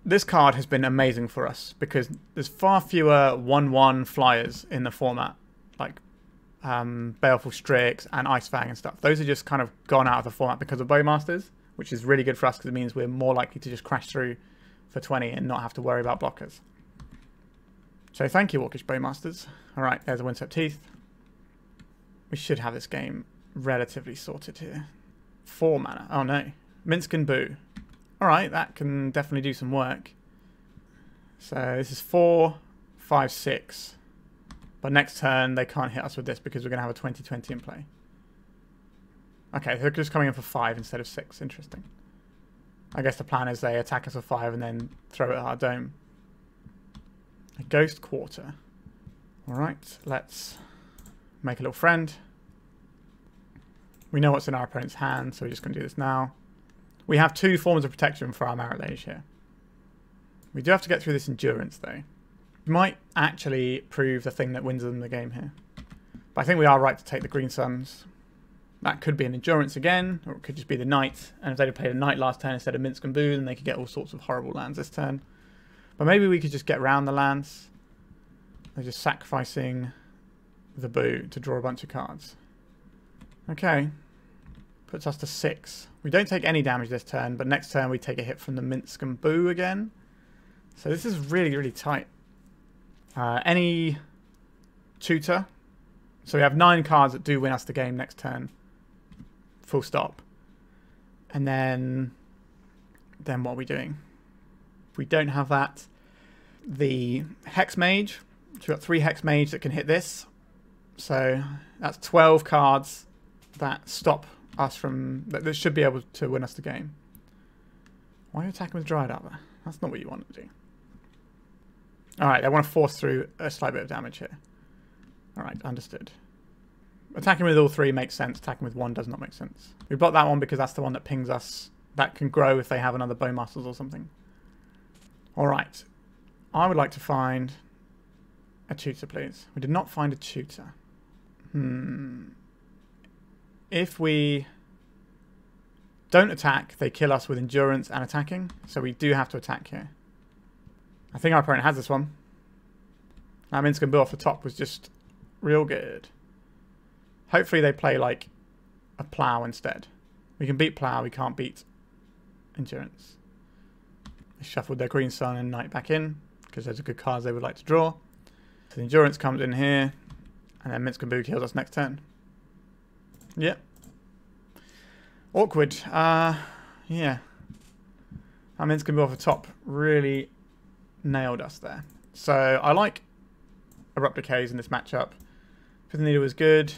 This card has been amazing for us because there's far fewer 1-1 flyers in the format, like Baleful Strix and Ice Fang and stuff. Those are just kind of gone out of the format because of Bowmasters, which is really good for us because it means we're more likely to just crash through for 20 and not have to worry about blockers. So thank you, Orcish Bowmasters. Alright, there's a Windswept Teeth. We should have this game relatively sorted here. 4 mana. Oh no. Minsk and Boo. Alright, that can definitely do some work. So this is 4, 5, 6. But next turn they can't hit us with this because we're going to have a 2020 in play. Okay, they're just coming in for 5 instead of 6. Interesting. I guess the plan is they attack us with 5 and then throw it at our dome. A Ghost Quarter. Alright, let's make a little friend. We know what's in our opponent's hand, so we're just going to do this now. We have 2 forms of protection for our Marit Lage here. We do have to get through this Endurance, though. We might actually prove the thing that wins them the game here. But I think we are right to take the Green Suns. That could be an Endurance again, or it could just be the Knight. And if they'd have played a Knight last turn instead of Minsk and Boo, then they could get all sorts of horrible lands this turn. But maybe we could just get around the lands. They're just sacrificing the Boo to draw a bunch of cards. Okay. Puts us to 6. We don't take any damage this turn, but next turn we take a hit from the Minsk and Boo again. So this is really, really tight. Any tutor. So we have 9 cards that do win us the game next turn. Full stop. And then what are we doing? If we don't have that, the Hexmage. So we've got 3 Hexmage that can hit this. So that's 12 cards that stop us from... that should be able to win us the game. Why are you attacking with Dryad Arbor? That's not what you want to do. Alright, they want to force through a slight bit of damage here. Alright, understood. Attacking with all three makes sense. Attacking with one does not make sense. We block that one because that's the one that pings us. That can grow if they have another Bowmasters or something. Alright. I would like to find a tutor, please. We did not find a tutor. If we don't attack, they kill us with endurance and attacking. So we do have to attack here. I think our opponent has this one. That Minsc and Boo off the top was just real good. Hopefully they play like a plow instead. We can beat plow, we can't beat endurance. They shuffled their Green Sun and Knight back in because those are good cards they would like to draw. So the endurance comes in here, and then Minsc and Boo kills us next turn. Yep. Awkward. Yeah. That Minsc and Boo off the top really nailed us there. So I like Abrupt Decays in this matchup. Pithing Needle is good.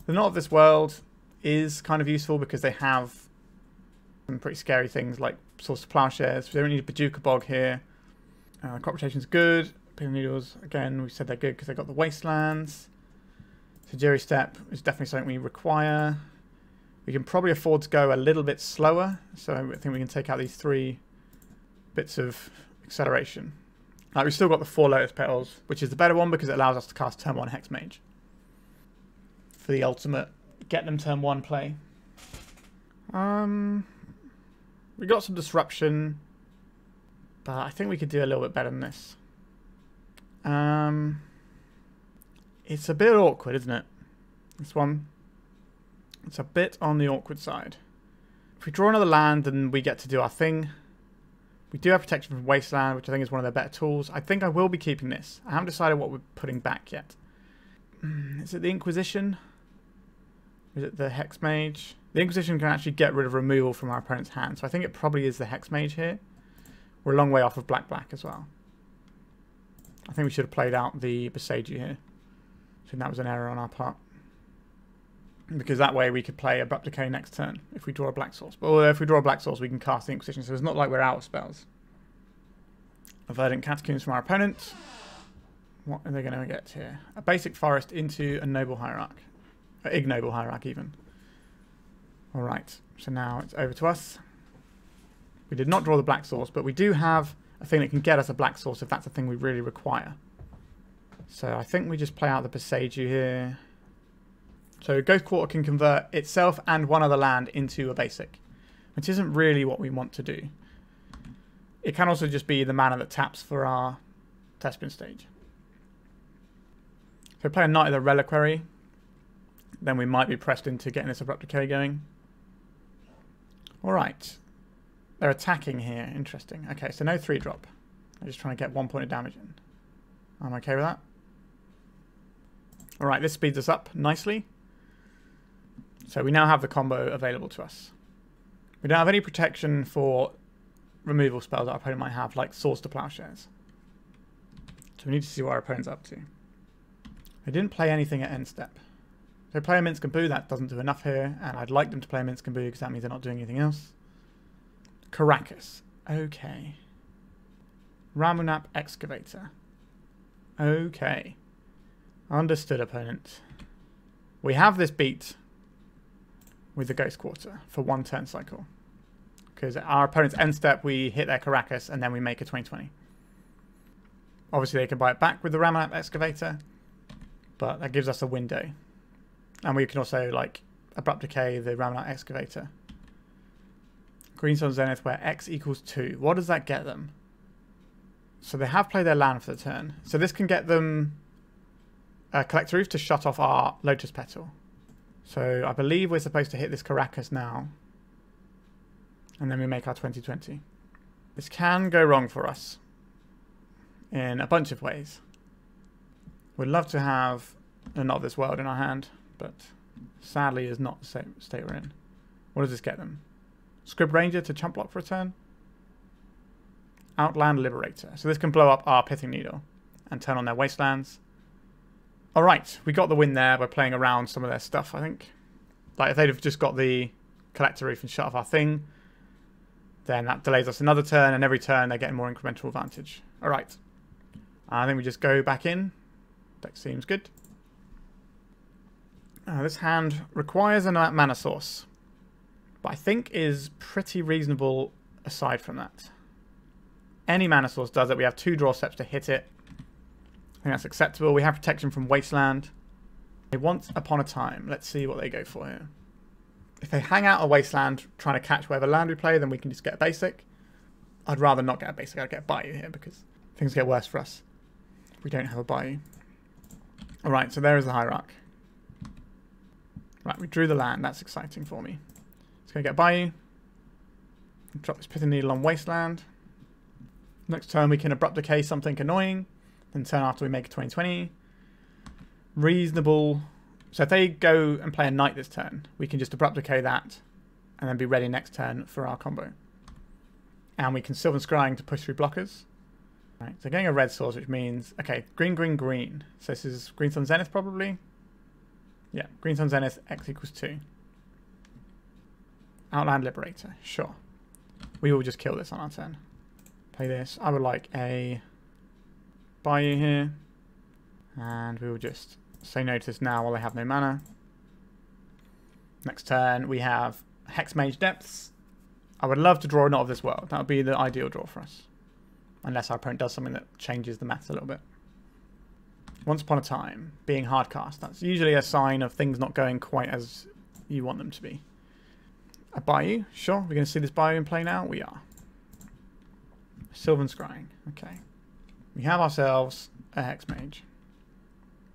The Not of This World is kind of useful because they have some pretty scary things like Source of Plowshares. We don't need a Bojuka Bog here. Crop Rotation is good. Pithing Needles, again, we said they're good because they got the Wastelands. Sejiri Steppe is definitely something we require. We can probably afford to go a little bit slower, so I think we can take out these 3 bits of acceleration. We've still got the 4 Lotus Petals, which is the better one because it allows us to cast turn 1 Hexmage. For the ultimate get them turn 1 play. We got some disruption, but I think we could do a little bit better than this. It's a bit awkward, isn't it? This one. It's a bit on the awkward side. If we draw another land, then we get to do our thing. We do have protection from Wasteland, which I think is one of their better tools. I think I will be keeping this. I haven't decided what we're putting back yet. Is it the Inquisition? Is it the Hexmage? The Inquisition can actually get rid of removal from our opponent's hand, so I think it probably is the Hexmage here. We're a long way off of black as well. I think we should have played out the Boseiju here. I think that was an error on our part. Because that way we could play Abrupt Decay next turn if we draw a black source. But if we draw a black source, we can cast the Inquisition, so it's not like we're out of spells. A Verdant Catacombs from our opponent. What are they going to get here? A basic forest into a Noble Hierarch. Ignoble Hierarch, even. Alright, so now it's over to us. We did not draw the black source, but we do have a thing that can get us a black source if that's a thing we really require. So I think we just play out the Boseiju here. So Ghost Quarter can convert itself and one other land into a basic, which isn't really what we want to do. It can also just be the mana that taps for our Thespian stage. So play a Knight of the Reliquary, then we might be pressed into getting this Abrupt Decay going. Alright. They're attacking here. Interesting. Okay, so no 3-drop. They're just trying to get 1 point of damage in. I'm okay with that. Alright, this speeds us up nicely. So we now have the combo available to us. We don't have any protection for removal spells that our opponent might have, like Source to Plowshares. So we need to see what our opponent's up to. They didn't play anything at end step. So play a Minsc and Boo, that doesn't do enough here, and I'd like them to play a Minsc and Boo because that means they're not doing anything else. Caracas. Okay. Ramunap Excavator. Okay. Understood, opponent. We have this beat with the Ghost Quarter for 1 turn cycle. Because our opponent's end step, we hit their Caracas and then we make a 20/20. Obviously, they can buy it back with the Ramunap Excavator, but that gives us a window. And we can also, like, Abrupt Decay the Ramunap Excavator. Green Sun Zenith, where X equals 2. What does that get them? So they have played their land for the turn. So this can get them a Collector Ouphe to shut off our Lotus Petal. So I believe we're supposed to hit this Caracas now. And then we make our 20/20. This can go wrong for us in a bunch of ways. We'd love to have a Not of This World in our hand, but sadly is not the state we're in. What does this get them? Scrib Ranger to chump block for a turn. Outland Liberator. So this can blow up our Pithing Needle and turn on their Wastelands. Alright, we got the win there by playing around some of their stuff, I think. Like, if they'd have just got the Collector Ouphe and shut off our thing, then that delays us another turn, and every turn they're getting more incremental advantage. Alright. I think we just go back in. Deck seems good. This hand requires a mana source, but I think is pretty reasonable aside from that. Any mana source does it. We have 2 draw steps to hit it. I think that's acceptable. We have protection from Wasteland. Once upon a time. Let's see what they go for here. If they hang out a Wasteland trying to catch whatever land we play, then we can just get a basic. I'd rather not get a basic. I'd get a Bayou here because things get worse for us if we don't have a Bayou. Alright, so there is the Hierarch. Right, we drew the land. That's exciting for me. Let's go get Bayou. Drop this Pithing Needle on Wasteland. Next turn we can Abrupt Decay something annoying. Then turn after we make a 20/20. Reasonable. So if they go and play a Knight this turn, we can just Abrupt Decay that and then be ready next turn for our combo. And we can Sylvan Scrying to push through blockers. Right, so getting a red source, which means, okay, green, green, green. So this is Green Sun Zenith probably. Yeah, Green Sun Zenith, X equals 2. Outland Liberator, sure. We will just kill this on our turn. Play this. I would like a Bayou here. And we will just say no to this now while they have no mana. Next turn we have Hexmage Depths. I would love to draw a Knot of this World. That would be the ideal draw for us. Unless our opponent does something that changes the maths a little bit. Once upon a time, being hardcast. That's usually a sign of things not going quite as you want them to be. A Bayou, sure. We're going to see this Bayou in play now. We are. Sylvan Scrying. Okay. We have ourselves a Hexmage.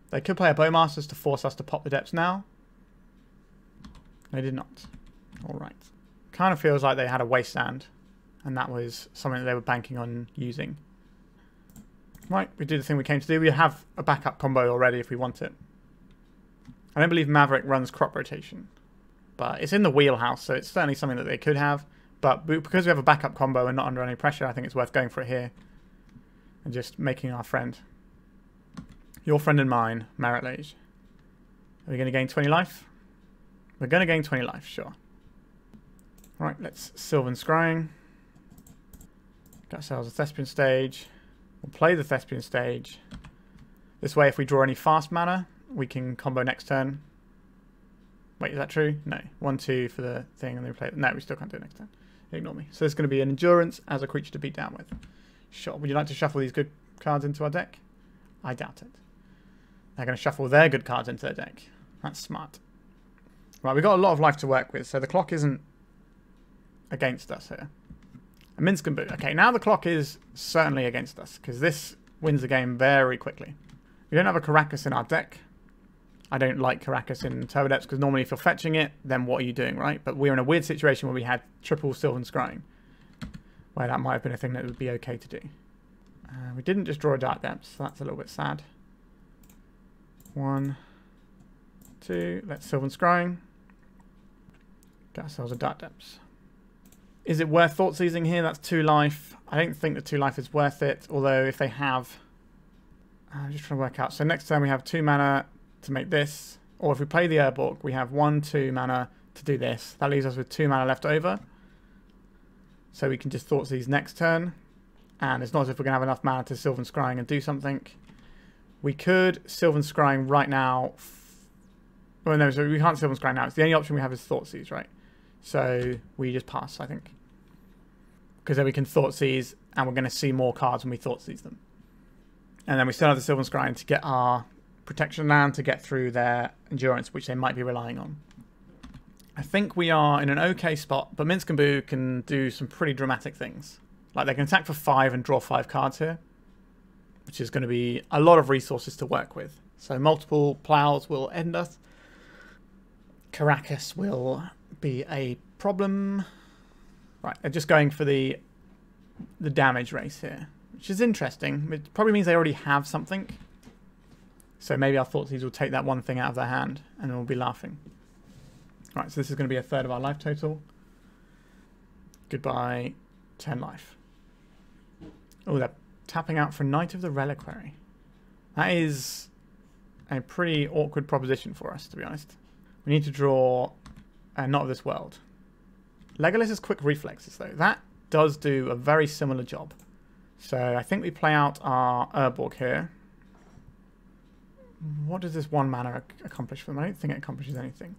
They could play a Bowmasters to force us to pop the depths now. They did not. Alright. Kind of feels like they had a Wasteland. And that was something that they were banking on using. Right, we did the thing we came to do. We have a backup combo already if we want it. I don't believe Maverick runs crop rotation. But it's in the wheelhouse, so it's certainly something that they could have. But because we have a backup combo and not under any pressure, I think it's worth going for it here. And just making our friend. Your friend and mine, Marit Lage. Are we going to gain 20 life? We're going to gain 20 life, sure. Right, let's Sylvan Scrying. Got ourselves a Thespian stage. We'll play the Thespian stage. This way, if we draw any fast mana, we can combo next turn. Wait, is that true? No. 1/2 for the thing, and then we play it. No, we still can't do it next turn. Ignore me. So there's going to be an Endurance as a creature to beat down with. Sure. Would you like to shuffle these good cards into our deck? I doubt it. They're going to shuffle their good cards into their deck. That's smart. Right, we've got a lot of life to work with, so the clock isn't against us here. A Minsk and Boo. Okay, now the clock is certainly against us, because this wins the game very quickly. We don't have a Karakas in our deck. I don't like Karakas in Turbodepths, because normally if you're fetching it, then what are you doing, right? But we're in a weird situation where we had triple Sylvan Scrying, where that might have been a thing that would be okay to do. We didn't just draw a Dark Depths, so that's a little bit sad. 1, 2, let's Sylvan Scrying. Get ourselves a Dark Depths. Is it worth Thoughtseizing here? That's 2 life. I don't think that 2 life is worth it, although if they have... I'm just trying to work out. So next turn we have 2 mana to make this, or if we play the Urborg, we have 1/2 mana to do this. That leaves us with 2 mana left over. So we can just Thoughtseize next turn, and it's not as if we're going to have enough mana to Sylvan Scrying and do something. We could Sylvan Scrying right now. Well, no, so we can't Sylvan Scrying now. It's the only option we have is Thoughtseize, right? So we just pass, I think. Because then we can Thoughtseize, and we're going to see more cards when we Thoughtseize them. And then we still have the Sylvan Scrying to get our protection land to get through their Endurance, which they might be relying on. I think we are in an okay spot, but Minsk and Boo can do some pretty dramatic things. Like they can attack for 5 and draw 5 cards here, which is going to be a lot of resources to work with. So multiple plows will end us. Karakas will be a problem. Right, they're just going for the damage race here, which is interesting. It probably means they already have something. So maybe our Thoughtseize will take that one thing out of their hand and then we'll be laughing. Right, so this is going to be 1/3 of our life total. Goodbye, 10 life. Oh, they're tapping out for Knight of the Reliquary. That is a pretty awkward proposition for us, to be honest. We need to draw Not of This World. Legolas is quick reflexes, though. That does do a very similar job. So I think we play out our Urborg here. What does this 1 mana accomplish for them? I don't think it accomplishes anything.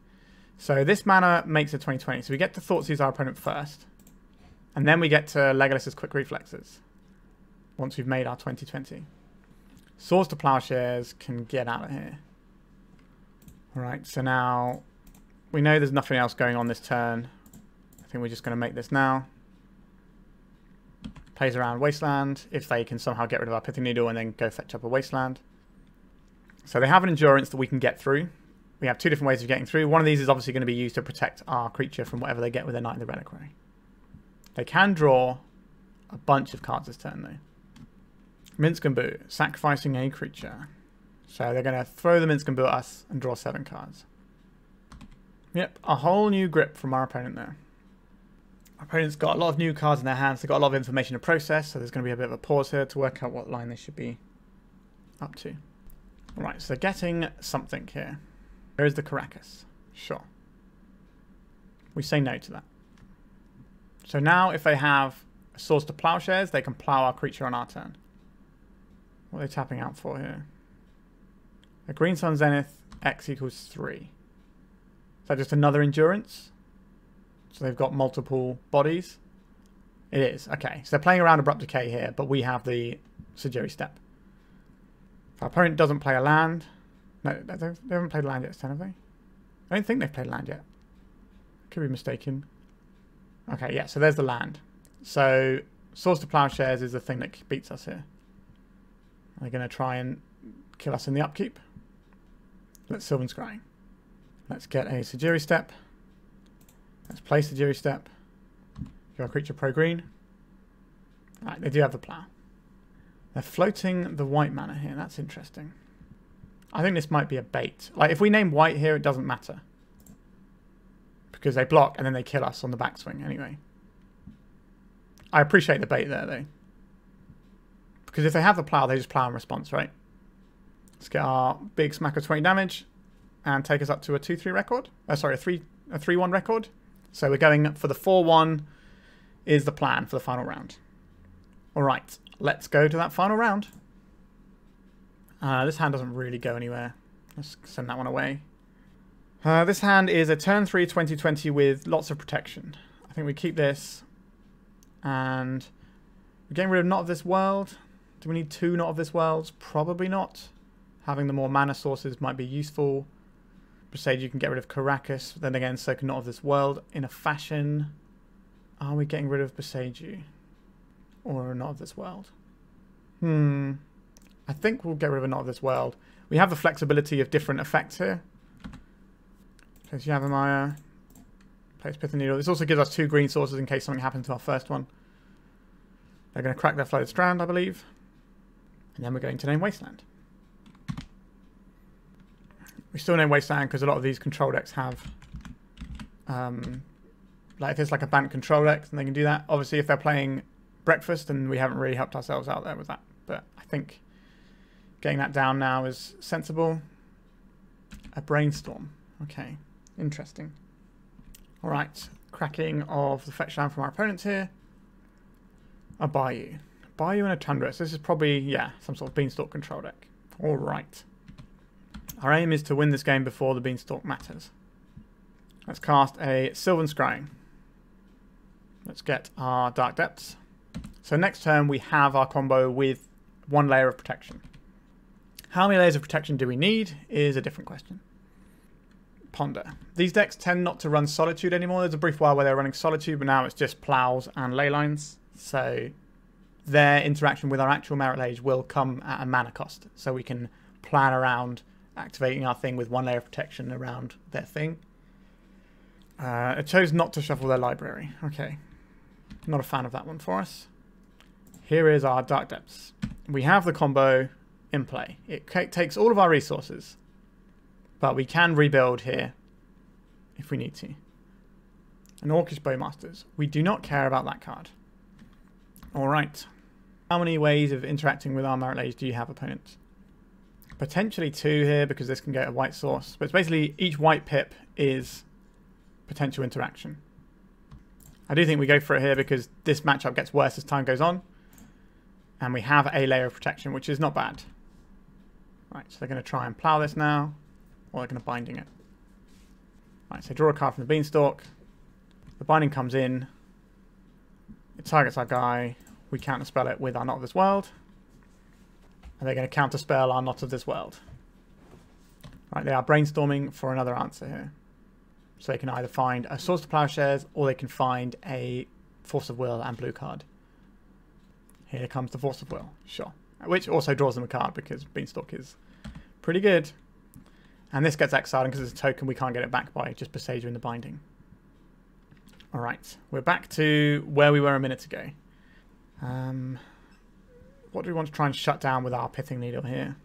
So this mana makes it 20/20. So we get to Thoughtseize our opponent first. And then we get to Legolas's Quick Reflexes. Once we've made our 20/20. Swords to Plowshares can get out of here. Alright, so now we know there's nothing else going on this turn. I think we're just going to make this now. Plays around Wasteland, if they can somehow get rid of our Pithing Needle and then go fetch up a Wasteland. So they have an Endurance that we can get through. We have 2 different ways of getting through. One of these is obviously going to be used to protect our creature from whatever they get with their Knight in the Reliquary. They can draw a bunch of cards this turn though. Minsk and Boo, sacrificing a creature. So they're going to throw the Minsk and Boo at us and draw 7 cards. Yep, a whole new grip from our opponent there. Our opponent's got a lot of new cards in their hands. They've got a lot of information to process, so there's going to be a bit of a pause here to work out what line they should be up to. Alright, so they're getting something here. There is the Caracas. Sure. We say no to that. So now if they have Swords to Plowshares, they can plow our creature on our turn. What are they tapping out for here? A Green Sun Zenith, X equals 3. Is that just another Endurance? So they've got multiple bodies? It is. Okay, so they're playing around Abrupt Decay here, but we have the Sejiri Steppe. If our opponent doesn't play a land... No, they haven't played a land yet, have they? I don't think they've played a land yet. Could be mistaken. Okay, yeah, so there's the land. So, Swords to Plowshares is the thing that beats us here. They're going to try and kill us in the upkeep. Let's Sylvan Scrying. Let's get a Sejiri Steppe. Let's play Sejiri Steppe. Your creature pro-green. Alright, they do have the plow. They're floating the white mana here. That's interesting. I think this might be a bait. Like, if we name white here, it doesn't matter. Because they block and then they kill us on the backswing anyway. I appreciate the bait there, though. Because if they have the plow, they just plow in response, right? Let's get our big smack of 20 damage and take us up to a 2-3 record. Sorry, a 3-1 record. So we're going for the 4-1 is the plan for the final round. Alright, let's go to that final round. This hand doesn't really go anywhere. Let's send that one away. This hand is a turn 3 20/20 with lots of protection. I think we keep this. And we're getting rid of Not of This World. Do we need 2 Not of This Worlds? Probably not. Having the more mana sources might be useful. Boseiju, you can get rid of Caracas. Then again, so can Not of This World in a fashion. Are we getting rid of Boseiju? Or Not of This World? I think we'll get rid of a Not of This World. We have the flexibility of different effects here. Plays Yavimaya. Plays Pithing Needle. This also gives us 2 green sources in case something happens to our first one. They're going to crack their Flooded Strand, I believe. And then we're going to name Wasteland. We still name Wasteland because a lot of these control decks have... like if it's like a banned control deck, then they can do that. Obviously, if they're playing Breakfast, then we haven't really helped ourselves out there with that. But I think getting that down now is sensible. A Brainstorm. Okay, interesting. Alright, cracking of the fetch land from our opponents here. A Bayou. Bayou and a Tundra. So this is probably, yeah, some sort of Beanstalk control deck. Alright. Our aim is to win this game before the Beanstalk matters. Let's cast a Sylvan Scrying. Let's get our Dark Depths. So next turn we have our combo with 1 layer of protection. How many layers of protection do we need is a different question. Ponder. These decks tend not to run Solitude anymore. There's a brief while where they're running Solitude, but now it's just plows and ley lines. So their interaction with our actual Marit Lage will come at a mana cost. So we can plan around activating our thing with 1 layer of protection around their thing. It chose not to shuffle their library. Okay. Not a fan of that one for us. Here is our Dark Depths. We have the combo in play. It takes all of our resources. But we can rebuild here if we need to. An Orcish Bowmasters. We do not care about that card. Alright. How many ways of interacting with our Marit Lage do you have, opponents? Potentially 2 here because this can get a white source. But it's basically each white pip is potential interaction. I do think we go for it here because this matchup gets worse as time goes on. And we have a layer of protection, which is not bad. Right, so they're going to try and plough this now, or they're going to binding it. Right, so draw a card from the beanstalk. The binding comes in. It targets our guy. We counterspell it with our Not of This World. And they're going to counterspell our Not of This World. Right, they are brainstorming for another answer here. So they can either find a Swords to Plowshares, or they can find a Force of Will and blue card. Here comes the Force of Will, sure. Which also draws them a card because Beanstalk is pretty good. And this gets exiled, and because it's a token, we can't get it back by just Boseiju in the binding. Alright, we're back to where we were a minute ago. What do we want to try and shut down with our Pithing Needle here?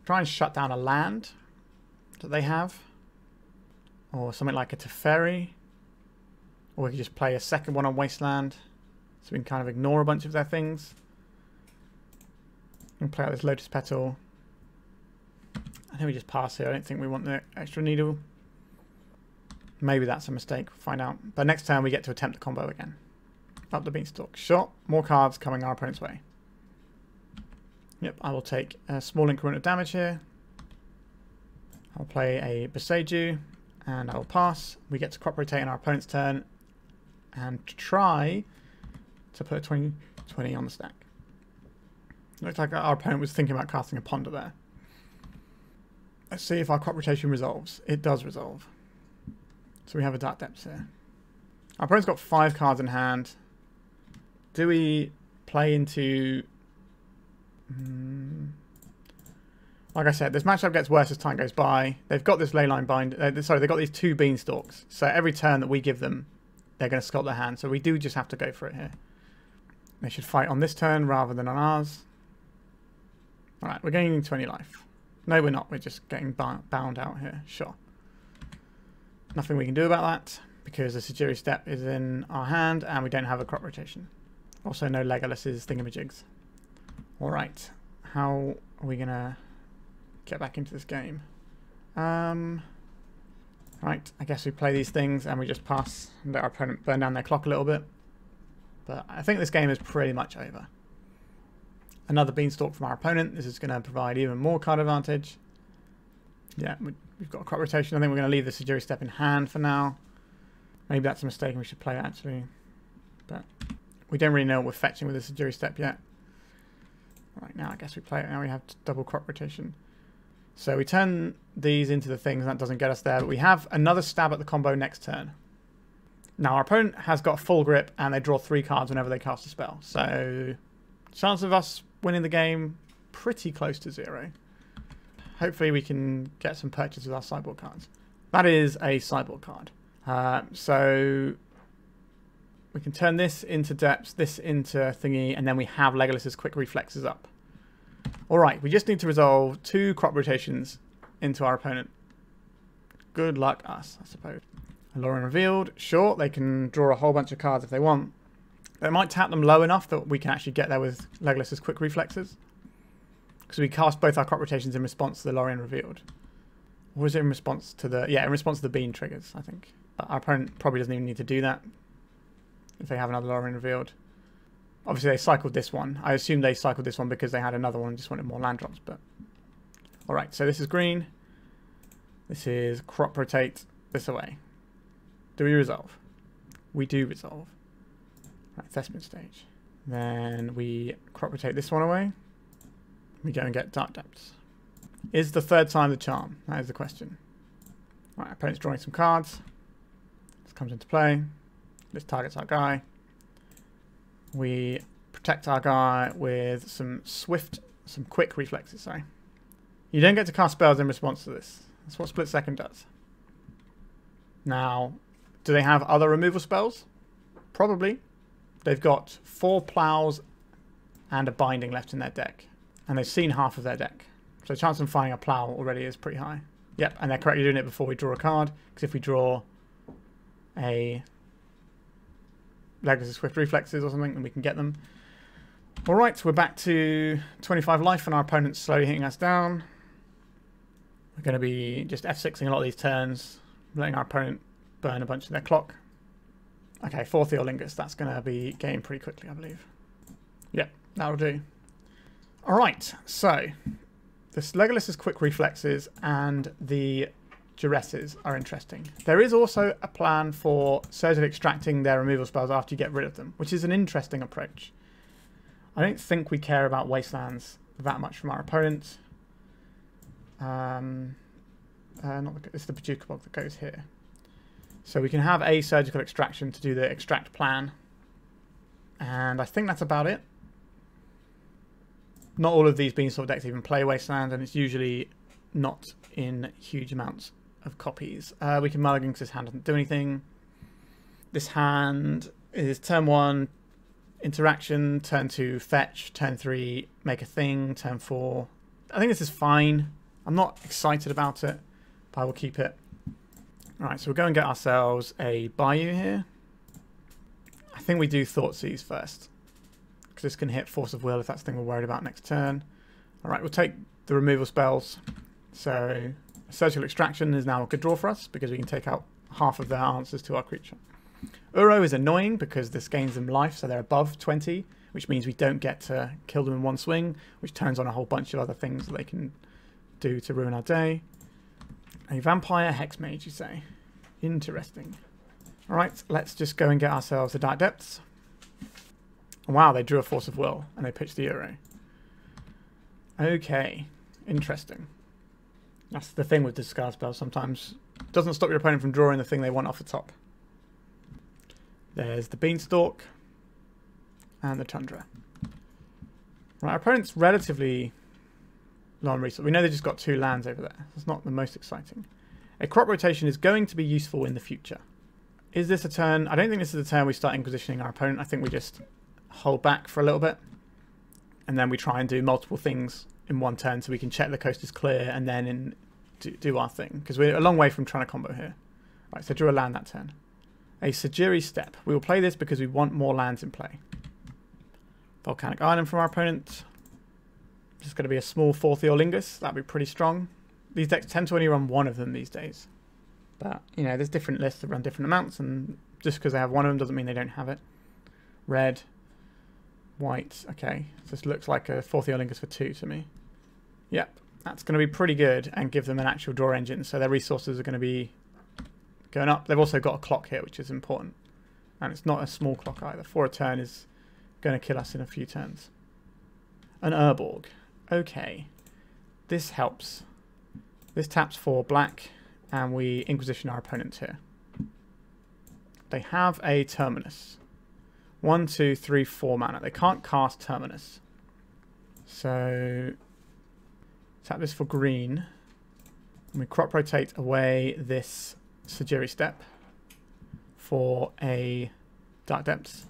Try and shut down a land that they have. Or something like a Teferi. Or we could just play a second one on Wasteland. So we can kind of ignore a bunch of their things. And play out this Lotus Petal. I think we just pass here. I don't think we want the extra needle. Maybe that's a mistake. We'll find out. But next turn we get to attempt the combo again. Up the beanstalk. Shot. More cards coming our opponent's way. Yep, I will take a small increment of damage here. I'll play a Boseiju. And I'll pass. We get to crop rotate on our opponent's turn. And try to put a 20 on the stack. Looks like our opponent was thinking about casting a Ponder there. Let's see if our crop rotation resolves. It does resolve. So we have a Dark Depths here. Our opponent's got 5 cards in hand. Do we play into... Like I said, this matchup gets worse as time goes by. They've got this Leyline bind. Sorry, they've got these 2 beanstalks. So every turn that we give them, they're going to sculpt their hand. So we do just have to go for it here. They should fight on this turn rather than on ours. Alright, we're gaining 20 life. No, we're not. We're just getting bound out here. Sure. Nothing we can do about that because the Sejiri Steppe is in our hand and we don't have a crop rotation. Also, no Legolas's thingamajigs. Alright, how are we going to get back into this game? Right, I guess we play these things and we just pass and let our opponent burn down their clock a little bit. But I think this game is pretty much over. Another beanstalk from our opponent. This is going to provide even more card advantage. Yeah, we've got a crop rotation. I think we're going to leave the Sejiri Steppe in hand for now. Maybe that's a mistake and we should play it actually. But we don't really know what we're fetching with the Sejiri Steppe yet. Right, now I guess we play it. Now we have double crop rotation. So we turn these into the things and that doesn't get us there. But we have another stab at the combo next turn. Now our opponent has got full grip and they draw 3 cards whenever they cast a spell. So chance of us winning the game pretty close to 0. Hopefully we can get some purchase with our sideboard cards. That is a sideboard card. So we can turn this into Depths, this into Thingy, and then we have Legolas's quick reflexes up. Alright, we just need to resolve 2 crop rotations into our opponent. Good luck us, I suppose. Lorien Revealed, sure, they can draw a whole bunch of cards if they want. They might tap them low enough that we can actually get there with Legolas's quick reflexes. Because we cast both our crop rotations in response to the Lorien Revealed. Or is it in response to the... Yeah, in response to the bean triggers, I think. But our opponent probably doesn't even need to do that if they have another Lorien Revealed. Obviously, they cycled this one. I assume they cycled this one because they had another one and just wanted more land drops. But alright, so this is green. This is crop rotate this away. Do we resolve? We do resolve. Right, Thespian stage. Then we crop rotate this one away. We go and get Dark Depths. Is the 3rd time the charm? That is the question. Right, opponent's drawing some cards. This comes into play. This targets our guy. We protect our guy with some quick reflexes, sorry. You don't get to cast spells in response to this. That's what Split Second does. Now, do they have other removal spells? Probably. They've got 4 plows and a binding left in their deck. And they've seen half of their deck. So the chance of them finding a plow already is pretty high. Yep, and they're correctly doing it before we draw a card. Because if we draw a Legolas's Swift Reflexes or something, then we can get them. Alright, we're back to 25 life and our opponent's slowly hitting us down. We're going to be just F6ing a lot of these turns, letting our opponent burn a bunch of their clock. Okay, 4 Theolingus. That's going to be gained pretty quickly, I believe. Yep, that'll do. Alright, so This Legolas's quick reflexes and the Duresses are interesting. There is also a plan for surgically extracting their removal spells after you get rid of them, which is an interesting approach. I don't think we care about wastelands that much from our opponent. It's the Bojuka Bog that goes here. So we can have a surgical extraction to do the extract plan. And I think that's about it. Not all of these Beanstalk decks even play wasteland, and it's usually not in huge amounts of copies. We can mulligan because this hand doesn't do anything. This hand is turn 1, interaction, turn 2, fetch, turn 3, make a thing, turn 4. I think this is fine. I'm not excited about it, but I will keep it. Alright, so we'll go and get ourselves a Bayou here. I think we do Thoughtseize first, because this can hit Force of Will if that's the thing we're worried about next turn. Alright, we'll take the removal spells. So Surgical Extraction is now a good draw for us, because we can take out half of their answers to our creature. Uro is annoying because this gains them life, so they're above 20, which means we don't get to kill them in one swing, which turns on a whole bunch of other things that they can do to ruin our day. A Vampire Hexmage, you say? Interesting. Alright, let's just go and get ourselves the Dark Depths. Wow, they drew a Force of Will, and they pitched the Uro. Okay, interesting. That's the thing with discard spells sometimes. It doesn't stop your opponent from drawing the thing they want off the top. There's the Beanstalk and the Tundra. Right, our opponent's relatively low on resource. We know they just got 2 lands over there. That's not the most exciting. A crop rotation is going to be useful in the future. Is this a turn? I don't think this is a turn we start Inquisitioning our opponent. I think we just hold back for a little bit. And then we try and do multiple things in one turn so we can check the coast is clear and then do our thing. Because we're a long way from trying to combo here. Right, so drew a land that turn. A Sejiri Steppe. We will play this because we want more lands in play. Volcanic Island from our opponent. Just going to be a small 4th Eorlingus. That'd be pretty strong. These decks tend to only run one of them these days. But, you know, there's different lists that run different amounts, and just because they have one of them doesn't mean they don't have it. Red. White. Okay. So this looks like a 4th Eorlingus for 2 to me. Yep. That's going to be pretty good and give them an actual draw engine, so their resources are going to be going up. They've also got a clock here, which is important. And it's not a small clock either. 4 a turn is going to kill us in a few turns. An Urborg. Okay. This helps. This taps for black, and we Inquisition our opponents here. They have a Terminus. 1, 2, 3, 4 mana. They can't cast Terminus. So tap this for green. And we crop rotate away this Sejiri Steppe for a Dark Depths.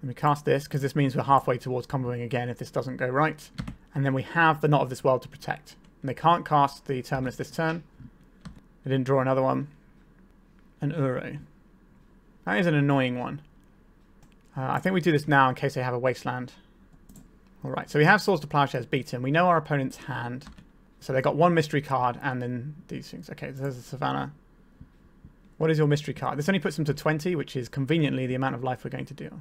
And we cast this because this means we're halfway towards comboing again if this doesn't go right. And then we have the Knot of this World to protect. And they can't cast the Terminus this turn. They didn't draw another one. An Uro. That is an annoying one. I think we do this now in case they have a Wasteland. Alright, so we have Swords to Plowshares beaten. We know our opponent's hand. So they got 1 mystery card and then these things. Okay, so there's a Savannah. What is your mystery card? This only puts them to 20, which is conveniently the amount of life we're going to deal.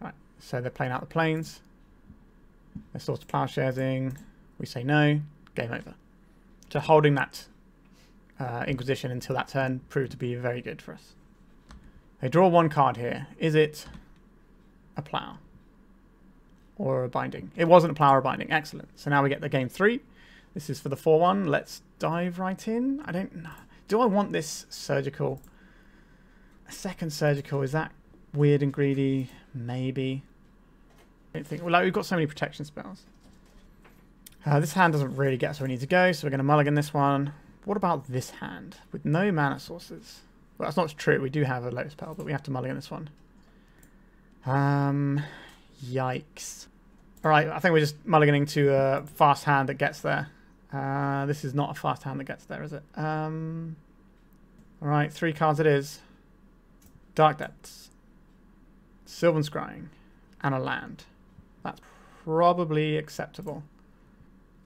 Right, so they're playing out the plains. They're Swords to Plowsharesing. We say no. Game over. So holding that Inquisition until that turn proved to be very good for us. They draw 1 card here. Is it a Plow? Or a Binding? It wasn't a Plow or a Binding. Excellent. So now we get the game 3. This is for the 4-1. Let's dive right in. I don't know. Do I want this surgical? A second surgical. Is that weird and greedy? Maybe. I don't think. Well, like, we've got so many protection spells. This hand doesn't really get us where we need to go, so we're going to mulligan this one. What about this hand? With no mana sources. Well, that's not true. We do have a Lotus Petal, but we have to mulligan this one. Yikes. Alright, I think we're just mulliganing to a fast hand that gets there. This is not a fast hand that gets there, is it? Alright, 3 cards it is. Dark Depths. Sylvan Scrying. And a land. That's probably acceptable.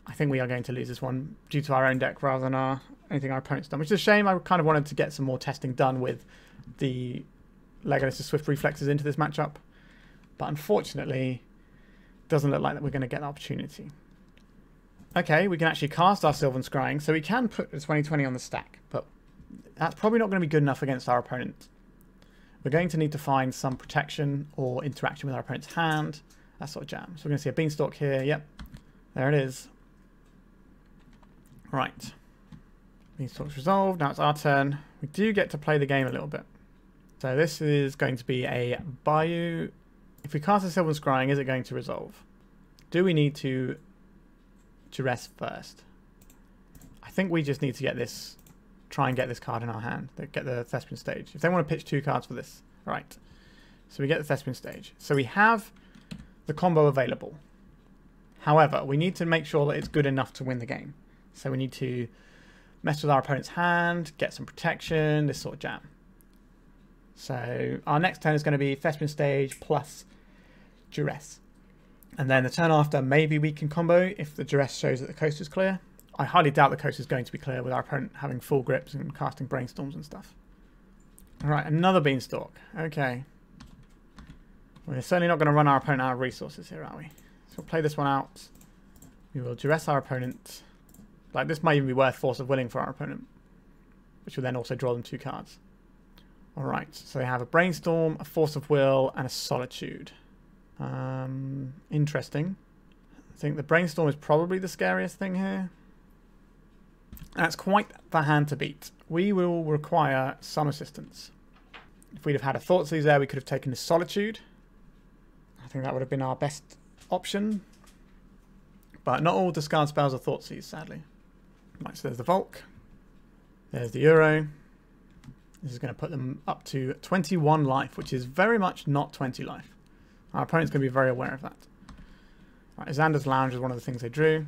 I think we are going to lose this one due to our own deck rather than anything our opponent's done, which is a shame. I kind of wanted to get some more testing done with the Legolas' Swift Reflexes into this matchup. But unfortunately, it doesn't look like that we're going to get the opportunity. Okay, we can actually cast our Sylvan Scrying, so we can put the 2020 on the stack, but that's probably not going to be good enough against our opponent. We're going to need to find some protection or interaction with our opponent's hand, that sort of jam. So we're going to see a Beanstalk here. Yep, there it is. Right. Beanstalk's resolved. Now it's our turn. We do get to play the game a little bit. So this is going to be a Bayou. If we cast a Sylvan Scrying, is it going to resolve? Do we need to Duress first? I think we just need to get this, try and get this card in our hand, get the Thespian stage. If they want to pitch 2 cards for this. Right. So we get the Thespian stage. So we have the combo available. However, we need to make sure that it's good enough to win the game. So we need to mess with our opponent's hand, get some protection, this sort of jam. So our next turn is going to be Thespian stage plus Duress. And then the turn after, maybe we can combo if the Duress shows that the coast is clear. I highly doubt the coast is going to be clear with our opponent having full grips and casting brainstorms and stuff. Alright, another Beanstalk. Okay. We're certainly not going to run our opponent out of resources here, are we? So we'll play this one out. We will Duress our opponent. Like, this might even be worth Force of Willing for our opponent, which will then also draw them 2 cards. Alright, so they have a Brainstorm, a Force of Will, and a Solitude. Interesting. I think the Brainstorm is probably the scariest thing here. That's quite the hand to beat. We will require some assistance. If we'd have had a Thoughtseize there, we could have taken the Solitude. I think that would have been our best option. But not all discard spells are Thoughtseize, sadly. Right, so there's the Volk. There's the Euro. This is going to put them up to 21 life, which is very much not 20 life. Our opponent's going to be very aware of that. Right, Xander's Lounge is one of the things they drew.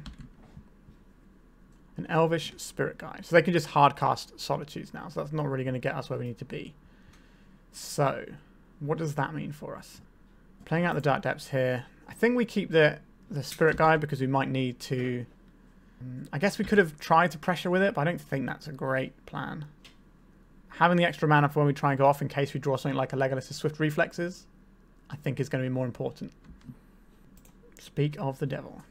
An Elvish Spirit Guide. So they can just hard cast Solitudes now. So that's not really going to get us where we need to be. So, what does that mean for us? Playing out the Dark Depths here. I think we keep the Spirit Guide because we might need to... I guess we could have tried to pressure with it, but I don't think that's a great plan. Having the extra mana for when we try and go off in case we draw something like a Legolas' Swift Reflexes, I think is going to be more important. Speak of the devil.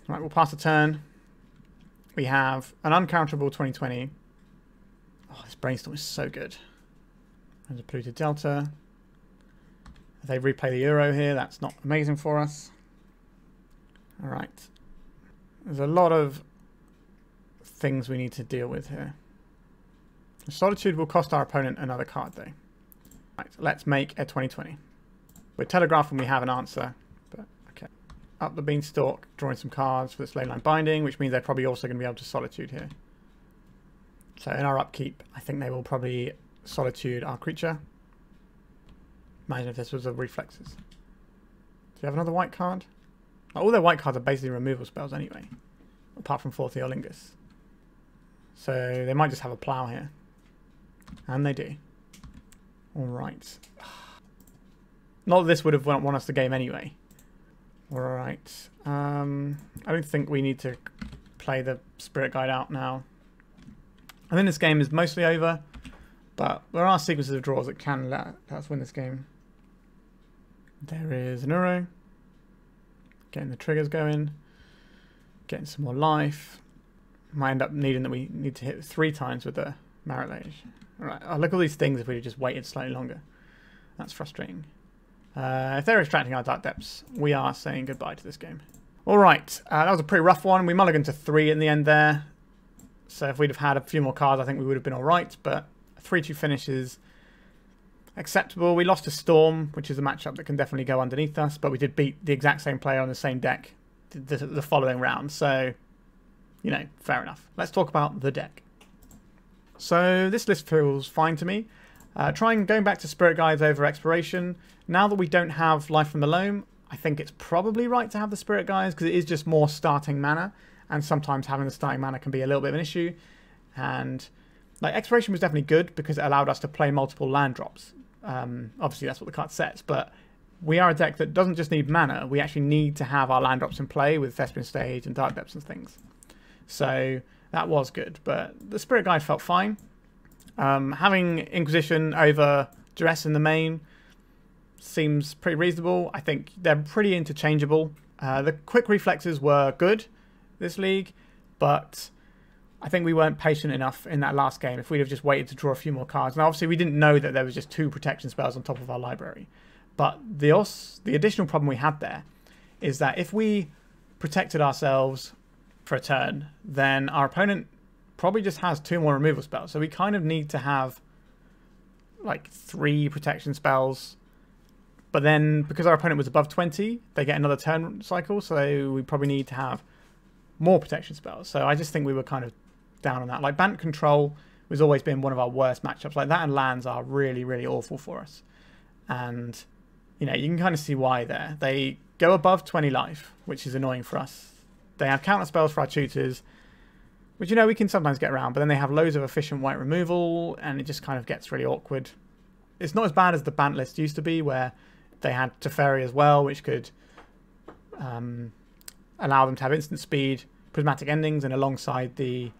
Right, we'll pass the turn. We have an uncounterable 2020. Oh, this Brainstorm is so good. There's a polluted Delta. If they replay the Euro here, that's not amazing for us. Alright. There's a lot of things we need to deal with here. Solitude will cost our opponent another card though. Right, let's make a 2020. We're telegraphing we have an answer, but okay. Up the Beanstalk, drawing some cards for this Leyline Binding, which means they're probably also going to be able to Solitude here. So in our upkeep, I think they will probably Solitude our creature. Imagine if this was a Reflexes. Do you have another white card? All their white cards are basically removal spells anyway, apart from Fourth Theolingus. So they might just have a Plough here. And they do. Alright. Not that this would have won us the game anyway. Alright. I don't think we need to play the Spirit Guide out now. I think this game is mostly over, but there are sequences of draws that can let us win this game. There is an Uro. Getting the triggers going. Getting some more life. Might end up needing that we need to hit 3 times with the Marit Lage. Alright, oh, look at all these things if we just waited slightly longer. That's frustrating. If they're extracting our Dark Depths, we are saying goodbye to this game. Alright, that was a pretty rough one. We mulliganed to 3 in the end there. So if we'd have had a few more cards, I think we would have been alright. But 3-2 finish is acceptable. We lost to Storm, which is a matchup that can definitely go underneath us. But we did beat the exact same player on the same deck the following round. So, you know, fair enough. Let's talk about the deck. So this list feels fine to me. Going back to Spirit Guides over Exploration. Now that we don't have Life from the Loam, I think it's probably right to have the Spirit Guides because it is just more starting mana. And sometimes having the starting mana can be a little bit of an issue. And like Exploration was definitely good because it allowed us to play multiple land drops. Obviously that's what the card says, but we are a deck that doesn't just need mana. We actually need to have our land drops in play with Thespian Stage and Dark Depths and things. So that was good, but the Spirit Guide felt fine. Having Inquisition over Duress in the main seems pretty reasonable. I think they're pretty interchangeable. The quick reflexes were good, this league, but I think we weren't patient enough in that last game. If we'd have just waited to draw a few more cards. Now, obviously, we didn't know that there was just 2 protection spells on top of our library. But the additional problem we had there is that if we protected ourselves for a turn, then our opponent probably just has 2 more removal spells. So we kind of need to have like 3 protection spells. But then, because our opponent was above 20, they get another turn cycle. So we probably need to have more protection spells. So I just think we were kind of down on that. Like Bant Control has always been one of our worst matchups. Like that and lands are really, really awful for us. And, you know, you can kind of see why there. They go above 20 life, which is annoying for us. They have counter spells for our tutors, which, you know, we can sometimes get around. But then they have loads of efficient white removal, and it just kind of gets really awkward. It's not as bad as the Bant list used to be, where they had Teferi as well, which could allow them to have instant speed, prismatic endings, and alongside the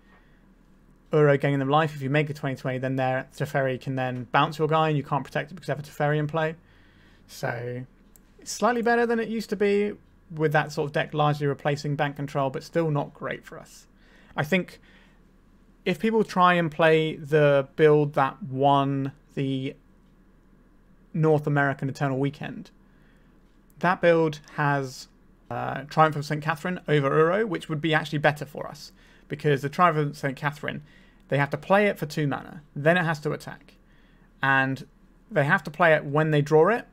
Uro gaining them life. If you make a 20/20, then their Teferi can then bounce your guy and you can't protect it because they have a Teferi in play. So it's slightly better than it used to be with that sort of deck largely replacing Bank Control, but still not great for us. I think if people try and play the build that won the North American Eternal Weekend, that build has Triumph of St. Catherine over Uro, which would be actually better for us because the Triumph of St. Catherine, they have to play it for 2 mana, then it has to attack, and they have to play it when they draw it,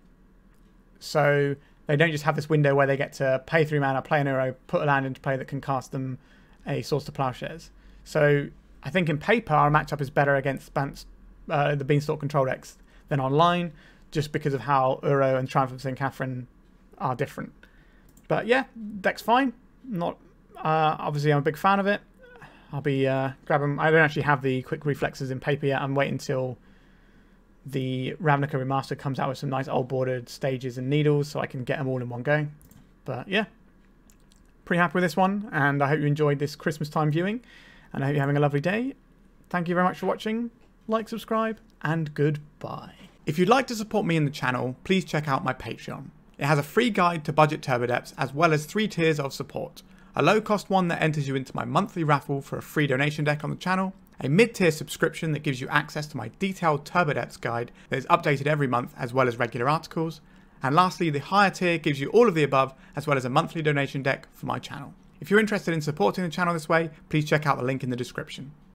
so they don't just have this window where they get to pay 3 mana, play an Uro, put a land into play that can cast them a Swords to Plowshares. So I think in paper our matchup is better against the Beanstalk control decks than online, just because of how Uro and Triumph of St. Catherine are different. But yeah, deck's fine. Not obviously I'm a big fan of it. I'll be grabbing. I don't actually have the quick reflexes in paper yet. I'm waiting until the Ravnica Remaster comes out with some nice old bordered stages and needles, so I can get them all in one go. But yeah, pretty happy with this one, and I hope you enjoyed this Christmas time viewing, and I hope you're having a lovely day. Thank you very much for watching. Like, subscribe, and goodbye. If you'd like to support me in the channel, please check out my Patreon. It has a free guide to budget Turbodepths, as well as 3 tiers of support. A low-cost one that enters you into my monthly raffle for a free donation deck on the channel, a mid-tier subscription that gives you access to my detailed Turbodepths guide that is updated every month, as well as regular articles, and lastly, the higher tier gives you all of the above, as well as a monthly donation deck for my channel. If you're interested in supporting the channel this way, please check out the link in the description.